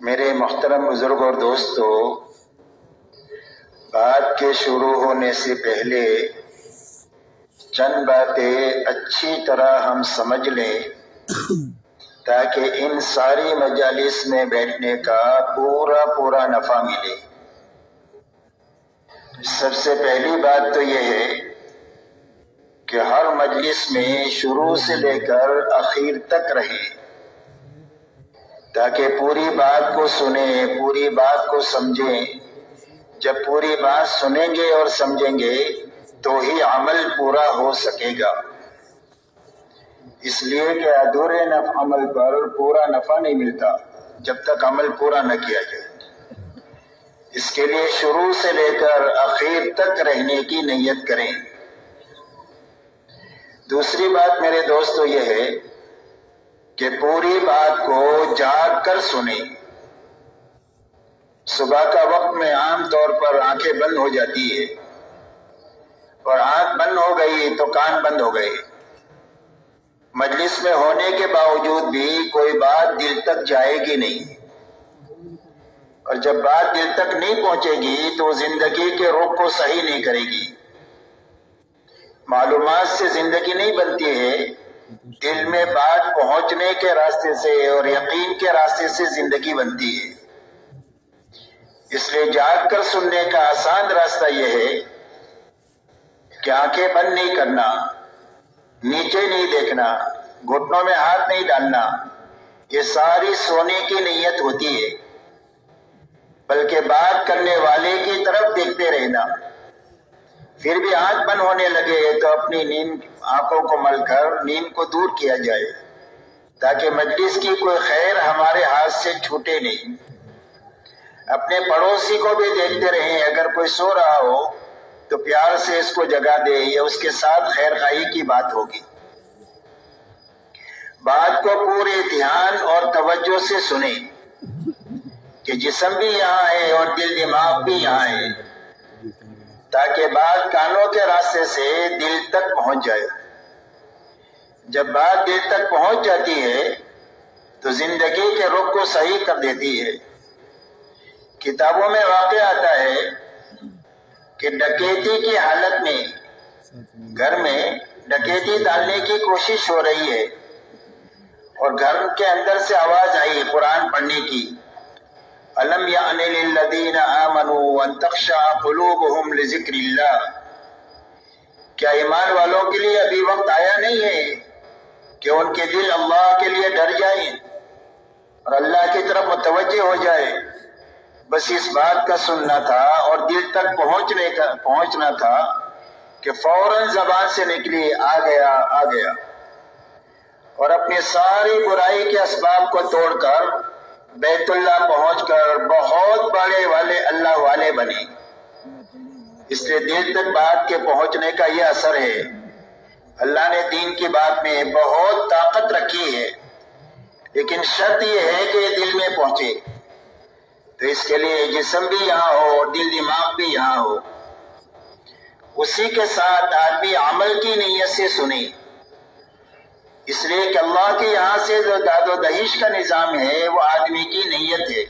میرے محترم بزرگ اور دوستو، بات کے شروع ہونے سے پہلے چند باتیں اچھی طرح ہم سمجھ لیں تاکہ ان ساری مجالس میں بیٹھنے کا پورا نفع ملے۔ سب سے پہلی بات تو یہ ہے کہ ہر مجلس میں شروع سے لے کر آخر تک رہیں تاکہ پوری بات کو سنیں، پوری بات کو سمجھیں۔ جب پوری بات سنیں گے اور سمجھیں گے تو ہی عمل پورا ہو سکے گا، اس لیے کہ ادھورے عمل پر پورا نفع نہیں ملتا جب تک عمل پورا نہ کیا جائے۔ اس کے لیے شروع سے لے کر آخر تک رہنے کی نیت کریں۔ دوسری بات میرے دوستو یہ ہے کہ پوری بات کو جاگ کر سنیں۔ صبح کا وقت میں عام طور پر آنکھیں بند ہو جاتی ہے، اور آنکھ بند ہو گئی تو کان بند ہو گئے۔ مجلس میں ہونے کے باوجود بھی کوئی بات دل تک جائے گی نہیں، اور جب بات دل تک نہیں پہنچے گی تو زندگی کے رخ کو صحیح نہیں کرے گی۔ معلومات سے زندگی نہیں بنتی ہے، دل میں بات پہنچنے کے راستے سے اور یقین کے راستے سے زندگی بنتی ہے۔ اس لیے جاگ کر سننے کا آسان راستہ یہ ہے کہ آنکھیں بند نہیں کرنا، نیچے نہیں دیکھنا، گھٹنوں میں ہاتھ نہیں ڈالنا۔ یہ ساری سونے کی نیت ہوتی ہے، بلکہ بات کرنے والے کی طرف دیکھتے رہنا۔ پھر بھی آنکھ بند ہونے لگے تو اپنی نیند آنکھوں کو مل کر نیند کو دور کیا جائے تاکہ مجلس کی کوئی خیر ہمارے ہاتھ سے چھوٹے نہیں۔ اپنے پڑوسی کو بھی دیکھتے رہیں، اگر کوئی سو رہا ہو تو پیار سے اس کو جگا دے، یا اس کے ساتھ خیر خواہی کی بات ہوگی۔ بات کو پورے دھیان اور توجہ سے سنیں کہ جسم بھی یہاں ہے اور دل دماغ بھی یہاں ہے، تاکہ بات کانوں کے راستے سے دل تک پہنچ جائے۔ جب بات دل تک پہنچ جاتی ہے تو زندگی کے رخ کو صحیح کر دیتی ہے۔ کتابوں میں واقع آتا ہے کہ ڈکیتی کی حالت میں گھر میں ڈکیتی ڈالنے کی کوشش ہو رہی ہے، اور گھر کے اندر سے آواز آئی قرآن پڑھنے کی، أَلَمْ يَعْنِ لِلَّذِينَ آمَنُوا أَن تَخْشَعَ قُلُوبُهُمْ لِذِكْرِ اللَّهِ، کیا ایمان والوں کے لیے ابھی وقت آیا نہیں ہے کہ ان کے دل اللہ کے لیے ڈر جائیں اور اللہ کی طرف متوجہ ہو جائے؟ بس اس بات کا سننا تھا اور دل تک پہنچنا تھا کہ فوراً زبان سے نکلی آ گیا، اور اپنی ساری برائی کے اسباب کو توڑ کر بیت اللہ پہنچ کر بہت بڑے والے اللہ والے بنے۔ اس لیے دل تک بات کے پہنچنے کا یہ اثر ہے۔ اللہ نے دین کی بات میں بہت طاقت رکھی ہے، لیکن شرط یہ ہے کہ یہ دل میں پہنچے۔ تو اس کے لیے جسم بھی یہاں ہو اور دل دماغ بھی یہاں ہو۔ اسی کے ساتھ آدمی عمل کی نیت سے سنے، اس لیے کہ اللہ کے یہاں سے جو داد و دہیش کا نظام ہے وہ آدمی کی نیت ہے۔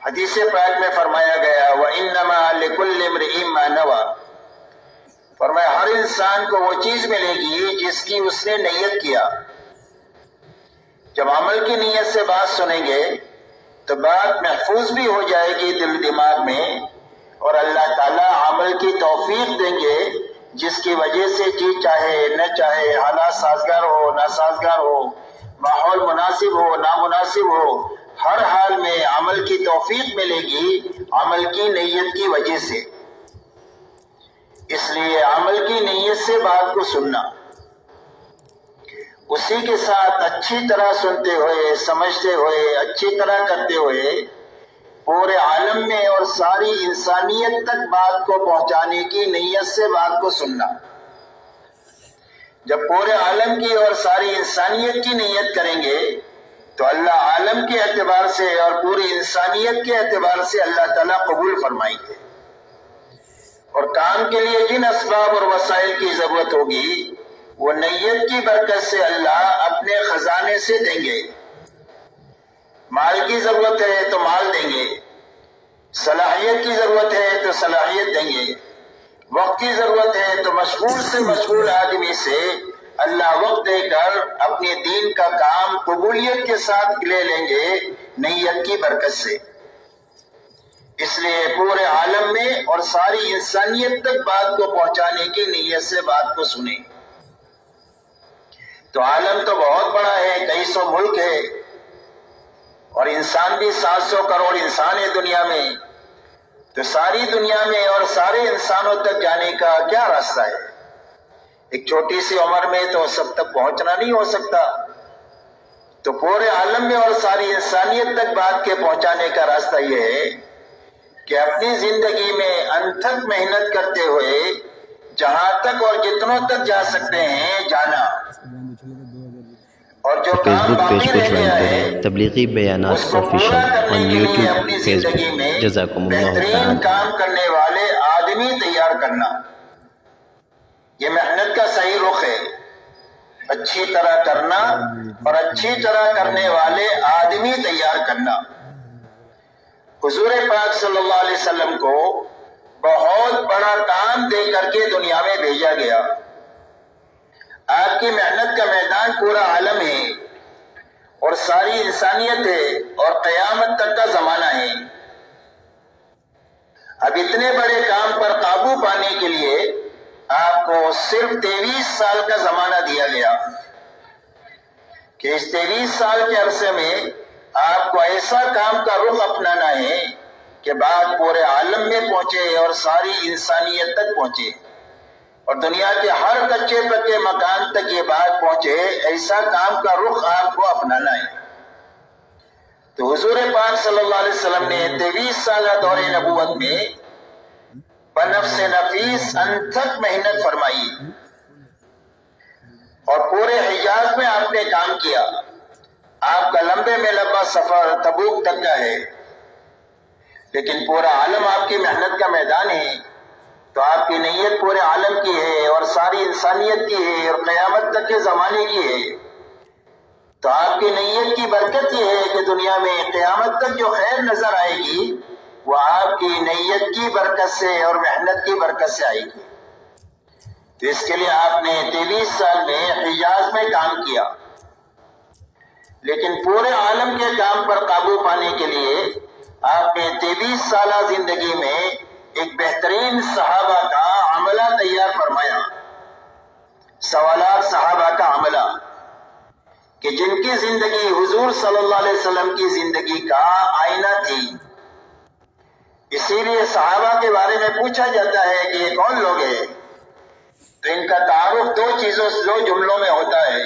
حدیث پاک میں فرمایا گیا وَإِنَّمَا لِكُلِّ امْرِئٍ مَّا نَوَىٰ، فرمایا ہر انسان کو وہ چیز ملے گی جس کی اس نے نیت کیا۔ جب عمل کی نیت سے بات سنیں گے تو بات محفوظ بھی ہو جائے گی دل دماغ میں، اور اللہ تعالیٰ عمل کی توفیق دیں گے، جس کی وجہ سے جی چاہے نہ چاہے، حالات سازگار ہو ناسازگار ہو، ماحول مناسب ہو نامناسب ہو، ہر حال میں عمل کی توفیق ملے گی عمل کی نیت کی وجہ سے۔ اس لیے عمل کی نیت سے بات کو سننا، اسی کے ساتھ اچھی طرح سنتے ہوئے، سمجھتے ہوئے، اچھی طرح کرتے ہوئے پورے عالم میں اور ساری انسانیت تک بات کو پہنچانے کی نیت سے بات کو سننا۔ جب پورے عالم کی اور ساری انسانیت کی نیت کریں گے تو اللہ عالم کے اعتبار سے اور پوری انسانیت کے اعتبار سے اللہ تعالیٰ قبول فرمائیں گے، اور کام کے لیے جن اسباب اور وسائل کی ضرورت ہوگی وہ نیت کی برکت سے اللہ اپنے خزانے سے دیں گے۔ مال کی ضرورت ہے تو مال دیں گے، صلاحیت کی ضرورت ہے تو صلاحیت دیں گے، وقت کی ضرورت ہے تو مشغول سے مشغول آدمی سے اللہ وقت دے کر اپنے دین کا کام قبولیت کے ساتھ لے لیں گے، نیت کی برکت سے۔ اس لیے پورے عالم میں اور ساری انسانیت تک بات کو پہنچانے کی نیت سے بات کو سنیں۔ تو عالم تو بہت بڑا ہے، کئی سو ملک ہے، اور انسان بھی 700 کروڑ انسان ہے دنیا میں۔ تو ساری دنیا میں اور سارے انسانوں تک جانے کا کیا راستہ ہے؟ ایک چھوٹی سی عمر میں تو سب تک پہنچنا نہیں ہو سکتا۔ تو پورے عالم میں اور ساری انسانیت تک بات کے پہنچانے کا راستہ یہ ہے کہ اپنی زندگی میں انتھک محنت کرتے ہوئے جہاں تک اور جتنوں تک جا سکتے ہیں جانا، اور جو فیس کام بک پیج باقی کو رہ جوائن گیا کریں، ہے تبلیغی بیانات اس کو آفیشیل پورا کرنے آن کے لیے یوٹیوب اپنی فیس زندگی بک۔ میں جزاکم اللہ بہترین تعالی۔ کام کرنے والے آدمی تیار کرنا، یہ محنت کا صحیح رخ ہے۔ اچھی طرح کرنا اور اچھی طرح کرنے والے آدمی تیار کرنا۔ حضور پاک صلی اللہ علیہ وسلم کو بہت بڑا کام دے کر کے دنیا میں بھیجا گیا۔ آپ کی محنت کا میدان پورا عالم ہے اور ساری انسانیت ہے اور قیامت تک کا زمانہ ہے۔ اب اتنے بڑے کام پر قابو پانے کے لیے آپ کو صرف 23 سال کا زمانہ دیا گیا کہ اس 23 سال کے عرصے میں آپ کو ایسا کام کا رخ اپنانا ہے کہ بات پورے عالم میں پہنچے اور ساری انسانیت تک پہنچے، اور دنیا کے ہر کچے پکے مکان تک یہ بات پہنچے، ایسا کام کا رخ آپ کو اپنانا ہے۔ تو حضور پاک صلی اللہ علیہ وسلم نے 23 سالہ دور نبوت میں بنفس نفیس انتھک محنت فرمائی، اور پورے حجاز میں آپ نے کام کیا۔ آپ کا لمبے میں لمبا سفر تبوک تک کا ہے، لیکن پورا عالم آپ کی محنت کا میدان ہے۔ تو آپ کی نیت پورے عالم کی ہے اور ساری انسانیت کی ہے اور قیامت تک کے زمانے کی ہے۔ تو آپ کی نیت کی برکت یہ ہے کہ دنیا میں قیامت تک جو خیر نظر آئے گی وہ آپ کی نیت کی برکت سے اور محنت کی برکت سے آئے گی۔ تو اس کے لیے آپ نے 23 سال میں حجاز میں کام کیا، لیکن پورے عالم کے کام پر قابو پانے کے لیے آپ نے 23 سالہ زندگی میں ایک بہترین صحابہ کا عملہ تیار فرمایا، سوالات صحابہ کا عملہ، کہ جن کی زندگی حضور صلی اللہ علیہ وسلم کی زندگی کا آئینہ تھی۔ اسی لیے صحابہ کے بارے میں پوچھا جاتا ہے کہ یہ کون لوگ ہیں، تو ان کا تعارف دو جملوں میں ہوتا ہے۔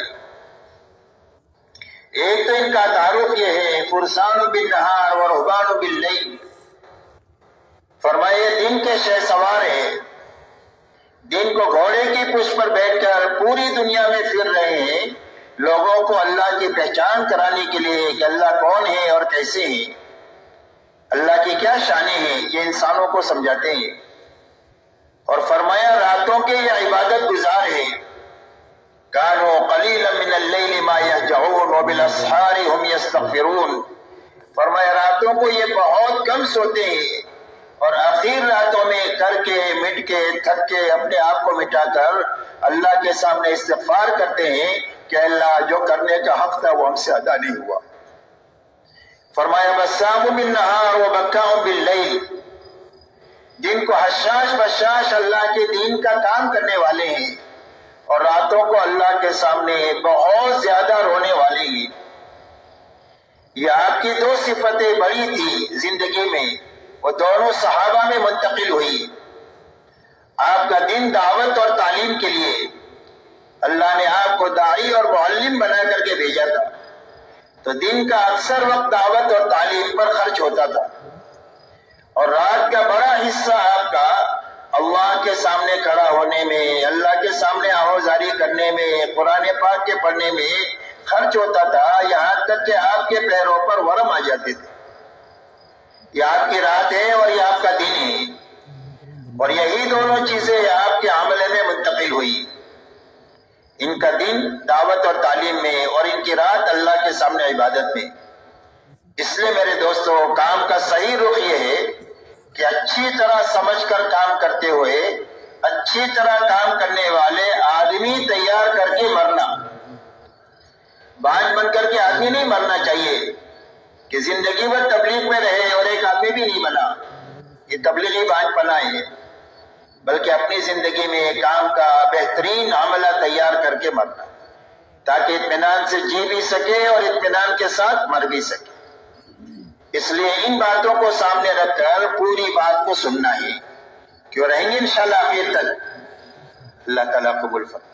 ایک تو ان کا تعارف یہ ہے فرسان بالنہار و رہبان باللیل، فرمائے دن کے شہ سوار ہیں، دن کو گھوڑے کی پشت پر بیٹھ کر پوری دنیا میں پھر رہے ہیں، لوگوں کو اللہ کی پہچان کرانے کے لیے کہ اللہ کون ہے اور کیسے ہیں، اللہ کی کیا شانیں ہیں، یہ انسانوں کو سمجھاتے ہیں۔ اور فرمایا راتوں کے یہ عبادت گزار ہیں، کانوا قلیلا من اللیل ما یہجعون وبالاسحار ہم یستغفرون، فرمایا راتوں کو یہ بہت کم سوتے ہیں اور آخر راتوں میں کر کے مٹ کے تھک کے اپنے آپ کو مٹا کر اللہ کے سامنے استغفار کرتے ہیں کہ اللہ جو کرنے کا حق تھا وہ ہم سے ادا نہیں ہوا۔ فرمایا بسام بالنہار و بکام باللیل، جن کو حشاش بشاش اللہ کے دین کا کام کرنے والے ہیں اور راتوں کو اللہ کے سامنے بہت زیادہ رونے والے ہیں۔ یہ آپ کی دو صفتیں بڑی تھی زندگی میں، وہ دونوں صحابہ میں منتقل ہوئی۔ آپ کا دن دعوت اور تعلیم کے لیے اللہ نے آپ کو داعی اور معلم بنا کر کے بھیجا تھا، تو دن کا اکثر وقت دعوت اور تعلیم پر خرچ ہوتا تھا، اور رات کا بڑا حصہ آپ کا اللہ کے سامنے کھڑا ہونے میں، اللہ کے سامنے آوازاری کرنے میں، قرآن پاک کے پڑھنے میں خرچ ہوتا تھا، یہاں تک کہ آپ کے پیروں پر ورم آ جاتے تھے۔ یہ آپ کی رات ہے اور یہ آپ کا دن ہے، اور یہی دونوں چیزیں آپ کے عملے میں منتقل ہوئی، ان کا دن دعوت اور تعلیم میں اور ان کی رات اللہ کے سامنے عبادت میں۔ اس لیے میرے دوستو کام کا صحیح رخ یہ ہے کہ اچھی طرح سمجھ کر کام کرتے ہوئے اچھی طرح کام کرنے والے آدمی تیار کر کے مرنا. بانج بن کر کے آدمی نہیں مرنا چاہیے کہ زندگی بھر تبلیغ میں رہے اور ایک آدمی بھی نہیں بنا. یہ تبلیغی بانج پنا ہے، بلکہ اپنی زندگی میں کام کا بہترین عملہ تیار کر کے مرنا تاکہ اطمینان سے جی بھی سکے اور اطمینان کے ساتھ مر بھی سکے. اس لیے ان باتوں کو سامنے رکھ کر پوری بات کو سننا ہے. کیوں رہیں گے انشاءاللہ آخر تک. اللہ تعالیٰ قبول فرمائے.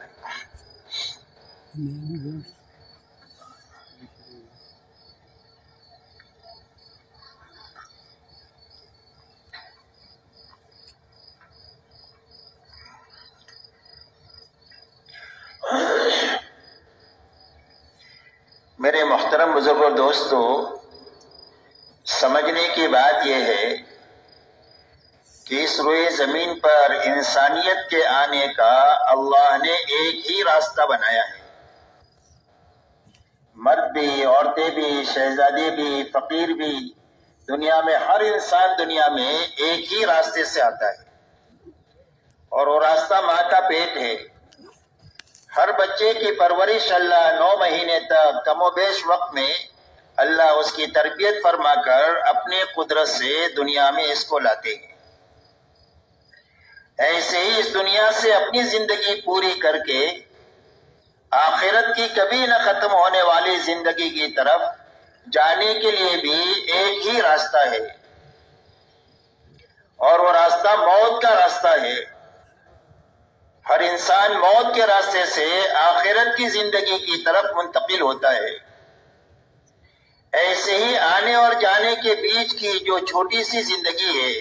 میرے محترم بزرگوں دوستو، سمجھنے کی بات یہ ہے کہ اس روئے زمین پر انسانیت کے آنے کا اللہ نے ایک ہی راستہ بنایا ہے. مرد بھی، عورتیں بھی، شہزادے بھی، فقیر بھی، دنیا میں ہر انسان دنیا میں ایک ہی راستے سے آتا ہے، اور وہ راستہ ماں کا پیٹ ہے. ہر بچے کی پرورش اللہ 9 مہینے تک کم و بیش وقت میں اللہ اس کی تربیت فرما کر اپنے قدرت سے دنیا میں اس کو لاتے ہیں. ایسے ہی اس دنیا سے اپنی زندگی پوری کر کے آخرت کی کبھی نہ ختم ہونے والی زندگی کی طرف جانے کے لیے بھی ایک ہی راستہ ہے، اور وہ راستہ موت کا راستہ ہے. ہر انسان موت کے راستے سے آخرت کی زندگی کی طرف منتقل ہوتا ہے. ایسے ہی آنے اور جانے کے بیچ کی جو چھوٹی سی زندگی ہے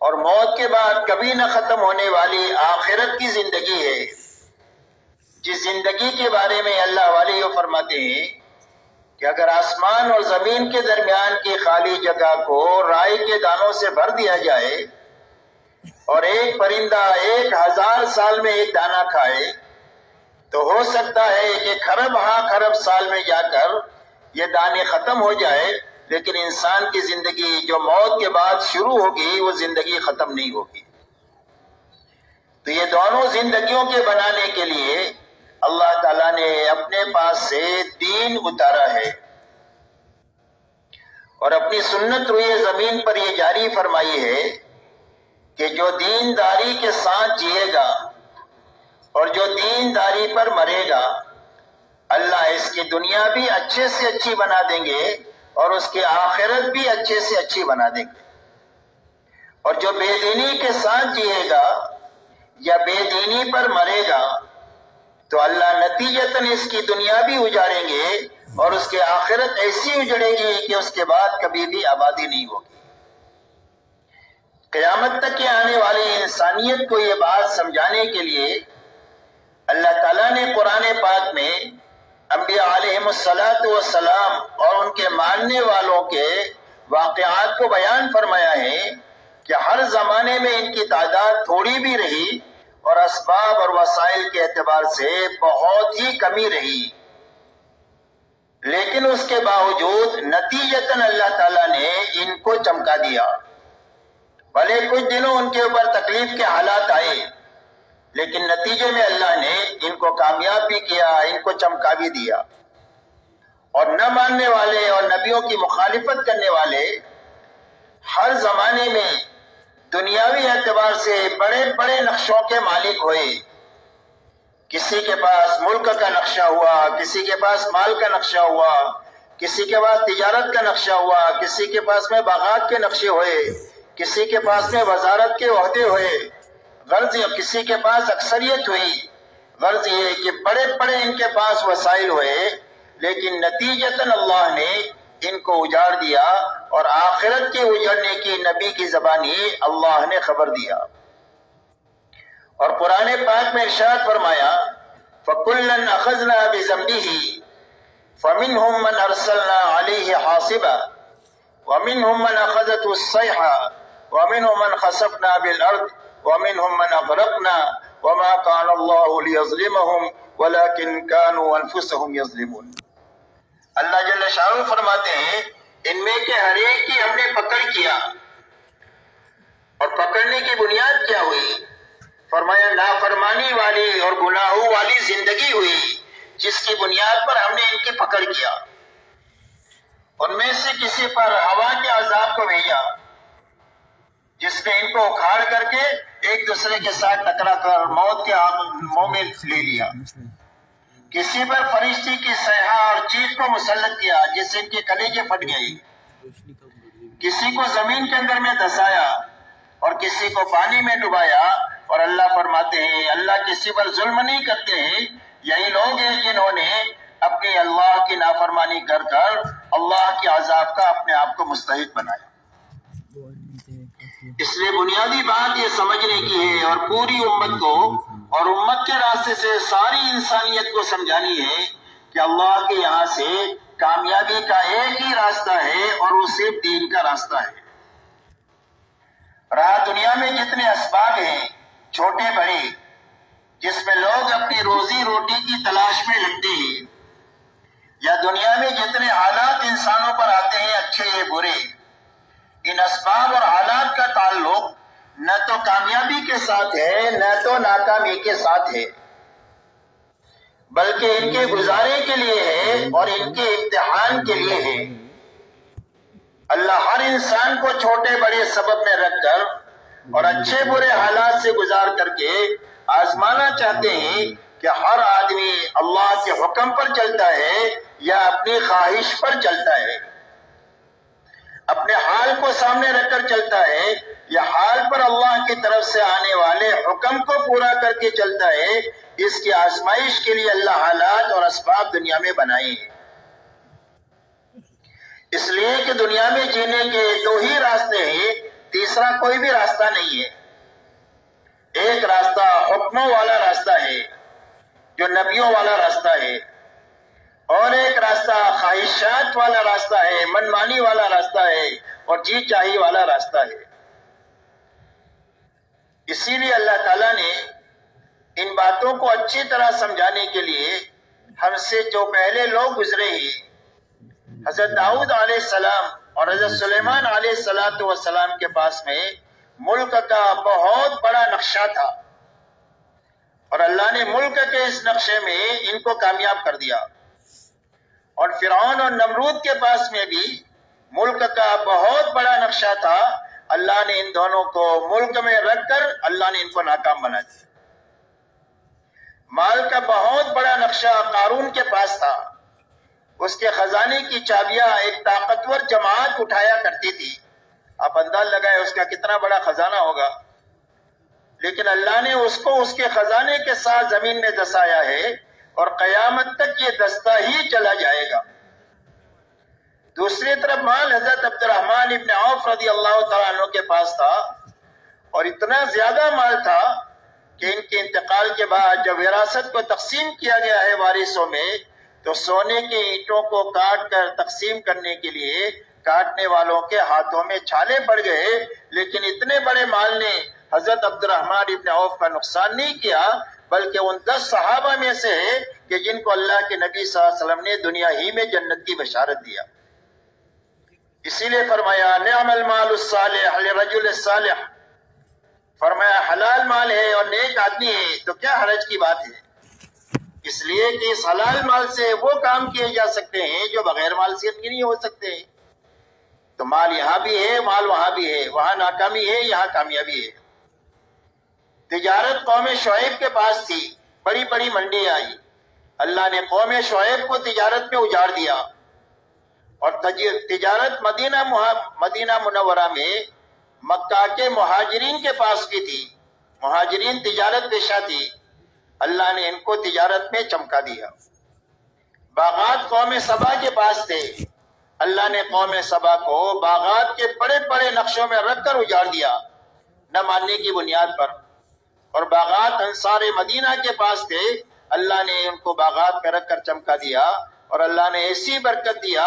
اور موت کے بعد کبھی نہ ختم ہونے والی آخرت کی زندگی ہے، جس زندگی کے بارے میں اللہ والے یہ فرماتے ہیں کہ اگر آسمان اور زمین کے درمیان کی خالی جگہ کو رائی کے دانوں سے بھر دیا جائے اور ایک پرندہ 1000 سال میں ایک دانہ کھائے تو ہو سکتا ہے کہ خرب سال میں جا کر یہ دانے ختم ہو جائے، لیکن انسان کی زندگی جو موت کے بعد شروع ہوگی وہ زندگی ختم نہیں ہوگی. تو یہ دونوں زندگیوں کے بنانے کے لیے اللہ تعالیٰ نے اپنے پاس سے دین اتارا ہے، اور اپنی سنت روئے زمین پر یہ جاری فرمائی ہے کہ جو دینداری کے ساتھ جیے گا اور جو دینداری پر مرے گا، اللہ اس کی دنیا بھی اچھے سے اچھی بنا دیں گے اور اس کی آخرت بھی اچھے سے اچھی بنا دیں گے. اور جو بے دینی کے ساتھ جیے گا یا بے دینی پر مرے گا تو اللہ نتیجتاً اس کی دنیا بھی اجاڑیں گے اور اس کی آخرت ایسی اجڑے گی کہ اس کے بعد کبھی بھی آبادی نہیں ہوگی. قیامت تک کے آنے والی انسانیت کو یہ بات سمجھانے کے لیے اللہ تعالیٰ نے قرآن پاک میں انبیاء علیہم السلام اور ان کے ماننے والوں کے واقعات کو بیان فرمایا ہے کہ ہر زمانے میں ان کی تعداد تھوڑی بھی رہی اور اسباب اور وسائل کے اعتبار سے بہت ہی کمی رہی، لیکن اس کے باوجود نتیجتاً اللہ تعالیٰ نے ان کو چمکا دیا. بھلے کچھ دنوں ان کے اوپر تکلیف کے حالات آئے، لیکن نتیجے میں اللہ نے ان کو کامیاب بھی کیا، ان کو چمکا بھی دیا. اور نہ ماننے والے اور نبیوں کی مخالفت کرنے والے ہر زمانے میں دنیاوی اعتبار سے بڑے بڑے نقشوں کے مالک ہوئے. کسی کے پاس ملک کا نقشہ ہوا، کسی کے پاس مال کا نقشہ ہوا، کسی کے پاس تجارت کا نقشہ ہوا، کسی کے پاس میں باغات کے نقشے ہوئے، کسی کے پاس میں وزارت کے عہدے ہوئے. غرض کسی کے پاس اکثریت ہوئی. غرض یہ کہ بڑے بڑے ان کے پاس وسائل ہوئے، لیکن نتیجتاً اللہ نے ان کو اجاڑ دیا اور آخرت کے اجڑنے کی نبی کی زبانی اللہ نے خبر دیا. اور قرآن پاک میں ارشاد فرمایا فَكُلًّا أَخَذْنَا بِذَنبِهِ فَمِنْهُمْ مَنْ أَرْسَلْنَا عَلَيْهِ حَاصِبًا وَمِنْهُمْ مَنْ أَخَذَتْهُ الصَّيْحَةُ وَمِنْهُمْ مَنْ خَسَفْنَا بِالْأَرْضِ وَمِنْهُمْ مَنْ أَغْرَقْنَا وَمَا كَانَ اللَّهُ لِيَظْلِمَهُمْ وَلَكِنْ كَانُوا أَنفُسَهُمْ يَظْلِمُونَ. اللہ جل شانہ فرماتے ہیں ان میں کے ہر ایک کی ہم نے پکڑ کیا، اور پکڑنے کی بنیاد کیا ہوئی؟ فرمایا نافرمانی والی اور گناہوں والی زندگی ہوئی جس کی بنیاد پر ہم نے ان کی پکڑ کیا۔ ان میں سے کسی پر ہوا کے عذاب کو بھیجا جس نے ان کو اکھاڑ کر کے ایک دوسرے کے ساتھ ٹکرا کر موت کے منہ میں لے لیا۔ کسی پر فرشتے کی صیحہ اور چیخ کو مسلط کیا جس سے ان کے کلیجے پھٹ گئے۔ کسی کو زمین کے اندر میں دھسایا اور کسی کو پانی میں ڈبایا، اور اللہ فرماتے ہیں اللہ کسی پر ظلم نہیں کرتے ہیں۔ یہی لوگ ہیں جنہوں نے اپنی اللہ کی نافرمانی کر کر اللہ کے عذاب کا اپنے آپ کو مستحق بنایا۔ اس لیے بنیادی بات یہ سمجھنے کی ہے اور پوری امت کو اور امت کے راستے سے ساری انسانیت کو سمجھانی ہے کہ اللہ کے یہاں سے کامیابی کا ایک ہی راستہ ہے اور وہ صرف دین کا راستہ ہے۔ رہا دنیا میں جتنے اسباب ہیں چھوٹے بڑے جس میں لوگ اپنی روزی روٹی کی تلاش میں لگتے ہیں، یا دنیا میں جتنے حالات انسانوں پر آتے ہیں اچھے یا برے، ان اسباب اور حالات کا تعلق نہ تو کامیابی کے ساتھ ہے نہ تو ناکامی کے ساتھ ہے، بلکہ ان کے گزارے کے لیے ہے اور ان کے امتحان کے لیے ہے۔ اللہ ہر انسان کو چھوٹے بڑے سبب میں رکھ کر اور اچھے برے حالات سے گزار کر کے آزمانا چاہتے ہیں کہ ہر آدمی اللہ کے حکم پر چلتا ہے یا اپنی خواہش پر چلتا ہے، اپنے حال کو سامنے رکھ کر چلتا ہے یا حال پر اللہ کی طرف سے آنے والے حکم کو پورا کر کے چلتا ہے۔ اس کی آزمائش کے لیے اللہ حالات اور اسباب دنیا میں بنائے ہیں، اس لیے کہ دنیا میں جینے کے دو ہی راستے ہیں، تیسرا کوئی بھی راستہ نہیں ہے۔ ایک راستہ حکموں والا راستہ ہے جو نبیوں والا راستہ ہے، اور ایک راستہ خواہشات والا راستہ ہے، منمانی والا راستہ ہے اور جی چاہی والا راستہ ہے۔ اسی لیے اللہ تعالیٰ نے ان باتوں کو اچھی طرح سمجھانے کے لیے ہم سے جو پہلے لوگ گزرے ہیں، حضرت داؤد علیہ السلام اور حضرت سلیمان علیہ السلام کے پاس میں ملک کا بہت بڑا نقشہ تھا، اور اللہ نے ملک کے اس نقشے میں ان کو کامیاب کر دیا۔ اور فرعون اور نمرود کے پاس میں بھی ملک کا بہت بڑا نقشہ تھا، اللہ نے ان دونوں کو ملک میں رکھ کر اللہ نے ان کو ناکام بنا دیا۔ مال کا بہت بڑا نقشہ قارون کے پاس تھا، اس کے خزانے کی چابیاں ایک طاقتور جماعت اٹھایا کرتی تھی، آپ انداز لگائے اس کا کتنا بڑا خزانہ ہوگا، لیکن اللہ نے اس کو اس کے خزانے کے ساتھ زمین میں دسایا ہے اور قیامت تک یہ دستہ ہی چلا جائے گا۔ دوسری طرف مال حضرت عبد الرحمن ابن عوف رضی اللہ تعالیٰ عنہ کے پاس تھا، اور اتنا زیادہ مال تھا کہ ان کے انتقال کے بعد جب وراثت کو تقسیم کیا گیا ہے وارثوں میں، تو سونے کی اینٹوں کو کاٹ کر تقسیم کرنے کے لیے کاٹنے والوں کے ہاتھوں میں چھالے پڑ گئے، لیکن اتنے بڑے مال نے حضرت عبد الرحمن ابن عوف کا نقصان نہیں کیا، بلکہ ان 10 صحابہ میں سے کہ جن کو اللہ کے نبی صلی اللہ علیہ وسلم نے دنیا ہی میں جنت کی بشارت دیا۔ اسی لیے فرمایا نعم المال الصالح لرجل الصالح، فرمایا حلال مال ہے اور نیک آدمی ہے تو کیا حرج کی بات ہے، اس لیے کہ اس حلال مال سے وہ کام کیے جا سکتے ہیں جو بغیر مال سے نہیں ہو سکتے ہیں۔ تو مال یہاں بھی ہے، مال وہاں بھی ہے، وہاں ناکامی ہے، یہاں کامیابی ہے۔ تجارت قوم شعیب کے پاس تھی، بڑی بڑی منڈی آئی، اللہ نے قوم شعیب کو تجارت میں اجاڑ دیا، اور تجارت مدینہ منورہ میں مکہ کے مہاجرین کے پاس بھی تھی، مہاجرین تجارت پیشہ تھی، اللہ نے ان کو تجارت میں چمکا دیا۔ باغات قوم سبا کے پاس تھے، اللہ نے قوم سبا کو باغات کے بڑے بڑے نقشوں میں رکھ کر اجاڑ دیا نہ ماننے کی بنیاد پر، اور باغات انصار مدینہ کے پاس تھے، اللہ نے ان کو باغات میں رکھ کر چمکا دیا، اور اللہ نے ایسی برکت دیا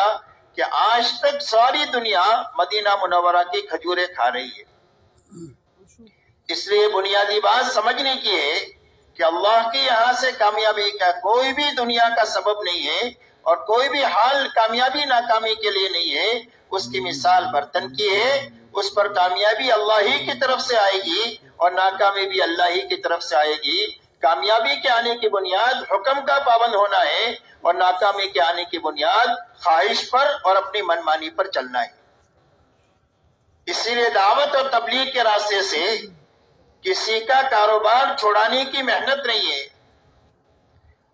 کہ آج تک ساری دنیا مدینہ منورہ کی کھجوریں کھا رہی ہے۔ اس لیے بنیادی بات سمجھنے کی ہے کہ اللہ کے یہاں سے کامیابی کا کوئی بھی دنیا کا سبب نہیں ہے اور کوئی بھی حال کامیابی ناکامی کے لیے نہیں ہے، اس کی مثال برتن کی ہے، اس پر کامیابی اللہ ہی کی طرف سے آئے گی اور ناکامی بھی اللہ ہی کی طرف سے آئے گی۔ کامیابی کے آنے کی بنیاد حکم کا پابند ہونا ہے اور ناکامی کے آنے کی بنیاد خواہش پر اور اپنی منمانی پر چلنا ہے۔ اسی لیے دعوت اور تبلیغ کے راستے سے کسی کا کاروبار چھوڑانے کی محنت نہیں ہے،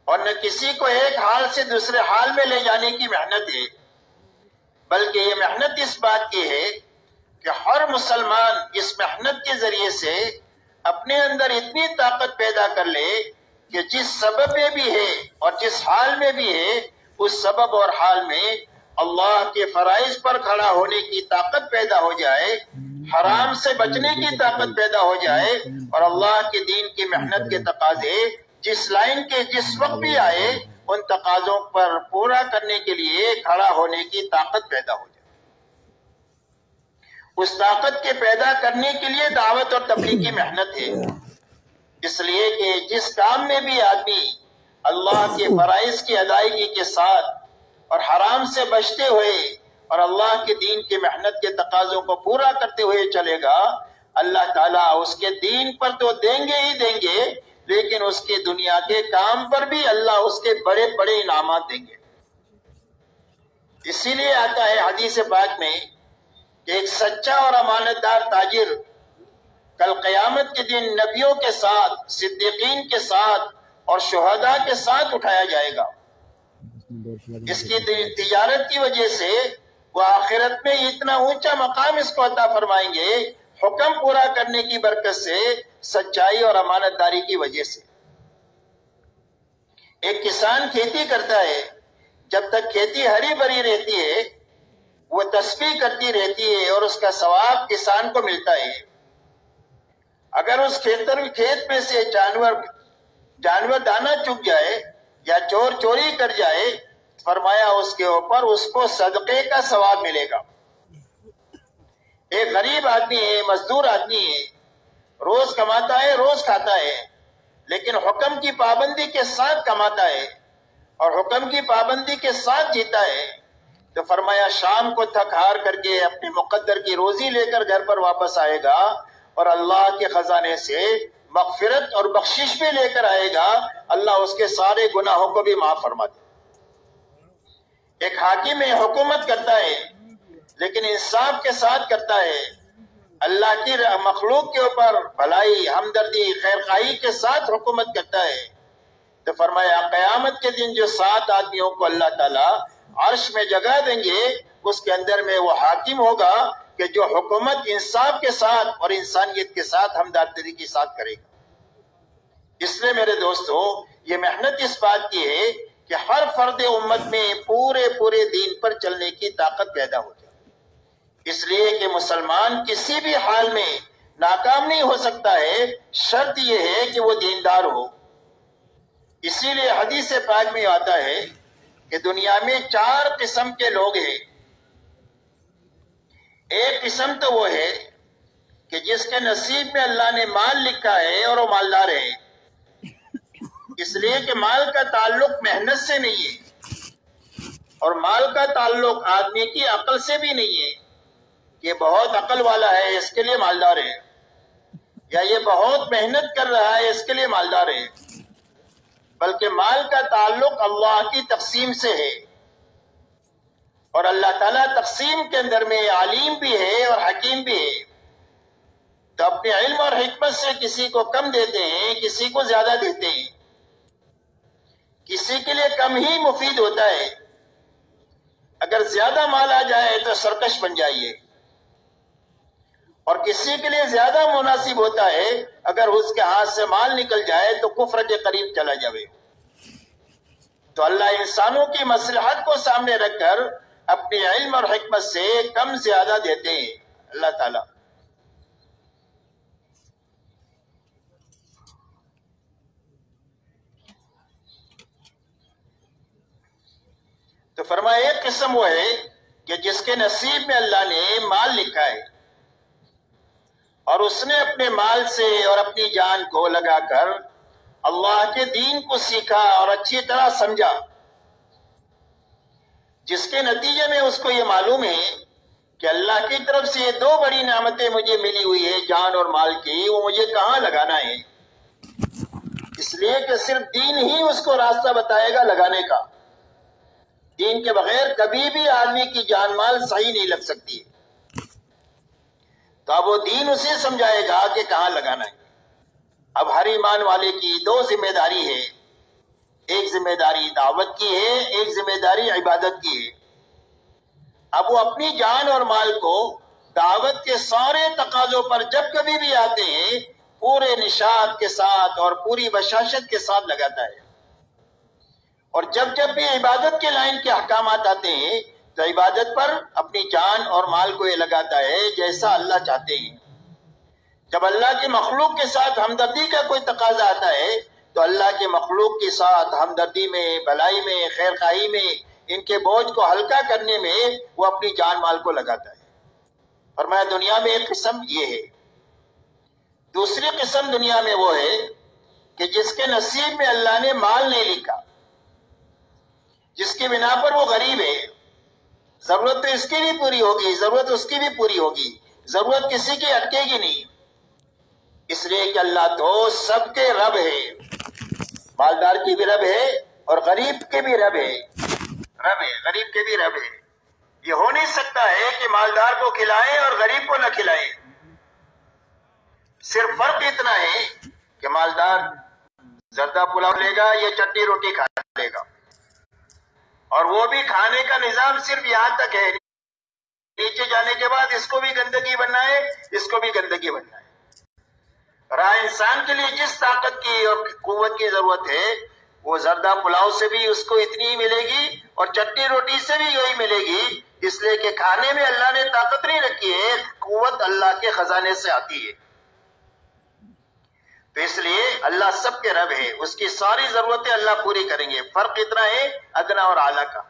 اور نہ کسی کو ایک حال سے دوسرے حال میں لے جانے کی محنت ہے، بلکہ یہ محنت اس بات کی ہے کہ ہر مسلمان اس محنت کے ذریعے سے اپنے اندر اتنی طاقت پیدا کر لے کہ جس سبب میں بھی ہے اور جس حال میں بھی ہے، اس سبب اور حال میں اللہ کے فرائض پر کھڑا ہونے کی طاقت پیدا ہو جائے، حرام سے بچنے کی طاقت پیدا ہو جائے، اور اللہ کے دین کی محنت کے تقاضے جس لائن کے جس وقت بھی آئے ان تقاضوں پر پورا کرنے کے لیے کھڑا ہونے کی طاقت پیدا ہو جائے۔ اس طاقت کے پیدا کرنے کے لیے دعوت اور تبلیغ کی محنت ہے، اس لیے کہ جس کام میں بھی آدمی اللہ کے فرائض کی ادائیگی کے ساتھ اور حرام سے بچتے ہوئے اور اللہ کے دین کی محنت کے تقاضوں کو پورا کرتے ہوئے چلے گا، اللہ تعالیٰ اس کے دین پر تو دیں گے ہی دیں گے، لیکن اس کے دنیا کے کام پر بھی اللہ اس کے بڑے بڑے انعامات دیں گے۔ اسی لیے آتا ہے حدیث پاک میں کہ ایک سچا اور امانت دار تاجر کل قیامت کے دن نبیوں کے ساتھ، صدیقین کے ساتھ اور شہداء کے ساتھ اٹھایا جائے گا۔ اس کی تجارت کی وجہ سے وہ آخرت میں اتنا اونچا مقام اس کو عطا فرمائیں گے، حکم پورا کرنے کی برکت سے، سچائی اور امانت داری کی وجہ سے۔ ایک کسان کھیتی کرتا ہے، جب تک کھیتی ہری بھری رہتی ہے وہ تسبیح کرتی رہتی ہے اور اس کا ثواب کسان کو ملتا ہے۔ اگر اس کھیت میں سے جانور دانا چگ جائے یا چور چوری کر جائے، فرمایا اس کے اوپر اس کو صدقے کا ثواب ملے گا۔ ایک غریب آدمی ہے، مزدور آدمی ہے، روز کماتا ہے، روز کھاتا ہے، لیکن حکم کی پابندی کے ساتھ کماتا ہے اور حکم کی پابندی کے ساتھ جیتا ہے، تو فرمایا شام کو تھک ہار کر کے اپنے مقدر کی روزی لے کر گھر پر واپس آئے گا اور اللہ کے خزانے سے مغفرت اور بخشش بھی لے کر آئے گا، اللہ اس کے سارے گناہوں کو بھی معاف فرما دے۔ ایک حاکم حکومت کرتا ہے لیکن انصاف کے ساتھ کرتا ہے، اللہ کی مخلوق کے اوپر بھلائی، ہمدردی، خیرخواہی کے ساتھ حکومت کرتا ہے، تو فرمایا قیامت کے دن جو 7 آدمیوں کو اللہ تعالیٰ عرش میں جگہ دیں گے، اس کے اندر میں وہ حاکم ہوگا کہ جو حکومت انصاف کے ساتھ اور انسانیت کے ساتھ ہمدردی کے ساتھ کرے گا۔ اس لیے میرے دوستو، یہ محنت اس بات کی ہے کہ ہر فرد امت میں پورے دین پر چلنے کی طاقت پیدا ہو جائے، اس لیے کہ مسلمان کسی بھی حال میں ناکام نہیں ہو سکتا ہے، شرط یہ ہے کہ وہ دیندار ہو۔ اسی لیے حدیث پاک میں آتا ہے کہ دنیا میں 4 قسم کے لوگ ہیں۔ ایک قسم تو وہ ہے کہ جس کے نصیب میں اللہ نے مال لکھا ہے اور وہ مالدار ہے، اس لیے کہ مال کا تعلق محنت سے نہیں ہے اور مال کا تعلق آدمی کی عقل سے بھی نہیں ہے، یہ بہت عقل والا ہے اس کے لیے مالدار ہے، یا یہ بہت محنت کر رہا ہے اس کے لیے مالدار ہے، بلکہ مال کا تعلق اللہ کی تقسیم سے ہے، اور اللہ تعالیٰ تقسیم کے اندر میں علیم بھی ہے اور حکیم بھی ہے، تو اپنے علم اور حکمت سے کسی کو کم دیتے ہیں، کسی کو زیادہ دیتے ہیں، کسی کے لیے کم ہی مفید ہوتا ہے، اگر زیادہ مال آ جائے تو سرکش بن جائیے، اور کسی کے لیے زیادہ مناسب ہوتا ہے اگر اس کے ہاتھ سے مال نکل جائے تو کفر کے قریب چلا جائے۔ تو اللہ انسانوں کی مصلحت کو سامنے رکھ کر اپنے علم اور حکمت سے کم زیادہ دیتے ہیں اللہ تعالیٰ۔ تو فرمایا ایک قسم وہ ہے کہ جس کے نصیب میں اللہ نے مال لکھا ہے اور اس نے اپنے مال سے اور اپنی جان کو لگا کر اللہ کے دین کو سیکھا اور اچھی طرح سمجھا، جس کے نتیجے میں اس کو یہ معلوم ہے کہ اللہ کی طرف سے یہ دو بڑی نعمتیں مجھے ملی ہوئی ہے، جان اور مال کی، وہ مجھے کہاں لگانا ہے؟ اس لیے کہ صرف دین ہی اس کو راستہ بتائے گا لگانے کا. دین کے بغیر کبھی بھی آدمی کی جان مال صحیح نہیں لگ سکتی. تو اب وہ دین اسے سمجھائے گا کہ کہاں لگانا ہے. اب ہر ایمان والے کی دو ذمہ داری ہے. ایک ذمہ داری دعوت کی ہے، ایک ذمہ داری عبادت کی ہے. اب وہ اپنی جان اور مال کو دعوت کے سارے تقاضوں پر جب کبھی بھی آتے ہیں پورے نشاط کے ساتھ اور پوری بشاشت کے ساتھ لگاتا ہے. اور جب جب بھی عبادت کے لائن کے احکامات آتے ہیں تو عبادت پر اپنی جان اور مال کو یہ لگاتا ہے جیسا اللہ چاہتے ہیں. جب اللہ کی مخلوق کے ساتھ ہمدردی کا کوئی تقاضا آتا ہے تو اللہ کے مخلوق کے ساتھ ہمدردی میں، بھلائی میں، خیر خواہی میں، ان کے بوجھ کو ہلکا کرنے میں وہ اپنی جان مال کو لگاتا ہے. فرمایا دنیا میں ایک قسم یہ ہے. دوسری قسم دنیا میں وہ ہے کہ جس کے نصیب میں اللہ نے مال نہیں لکھا، جس کی بنا پر وہ غریب ہے. ضرورت تو اس کی بھی پوری ہوگی، ضرورت اس کی بھی پوری ہوگی، ضرورت کسی کی اٹکے گی نہیں. اس لیے کہ اللہ تو سب کے رب ہے. مالدار کی بھی رب ہے اور غریب کے بھی رب ہے. غریب کے بھی رب ہے. یہ ہو نہیں سکتا ہے کہ مالدار کو کھلائے اور غریب کو نہ کھلائے. صرف فرق اتنا ہے کہ مالدار زردہ پلاؤ لے گا یا چٹنی روٹی کھا لے گا، اور وہ بھی کھانے کا نظام صرف یہاں تک ہے. نیچے جانے کے بعد اس کو بھی گندگی بننا ہے، اس کو بھی گندگی بننا ہے. رہا انسان کے لیے جس طاقت کی اور قوت کی ضرورت ہے وہ زردہ پلاؤ سے بھی اس کو اتنی ہی ملے گی اور چٹنی روٹی سے بھی یہی ملے گی. اس لیے کہ کھانے میں اللہ نے طاقت نہیں رکھی ہے، قوت اللہ کے خزانے سے آتی ہے. تو اس لیے اللہ سب کے رب ہے، اس کی ساری ضرورتیں اللہ پوری کریں گے. فرق اتنا ہے ادنا اور اعلیٰ کا.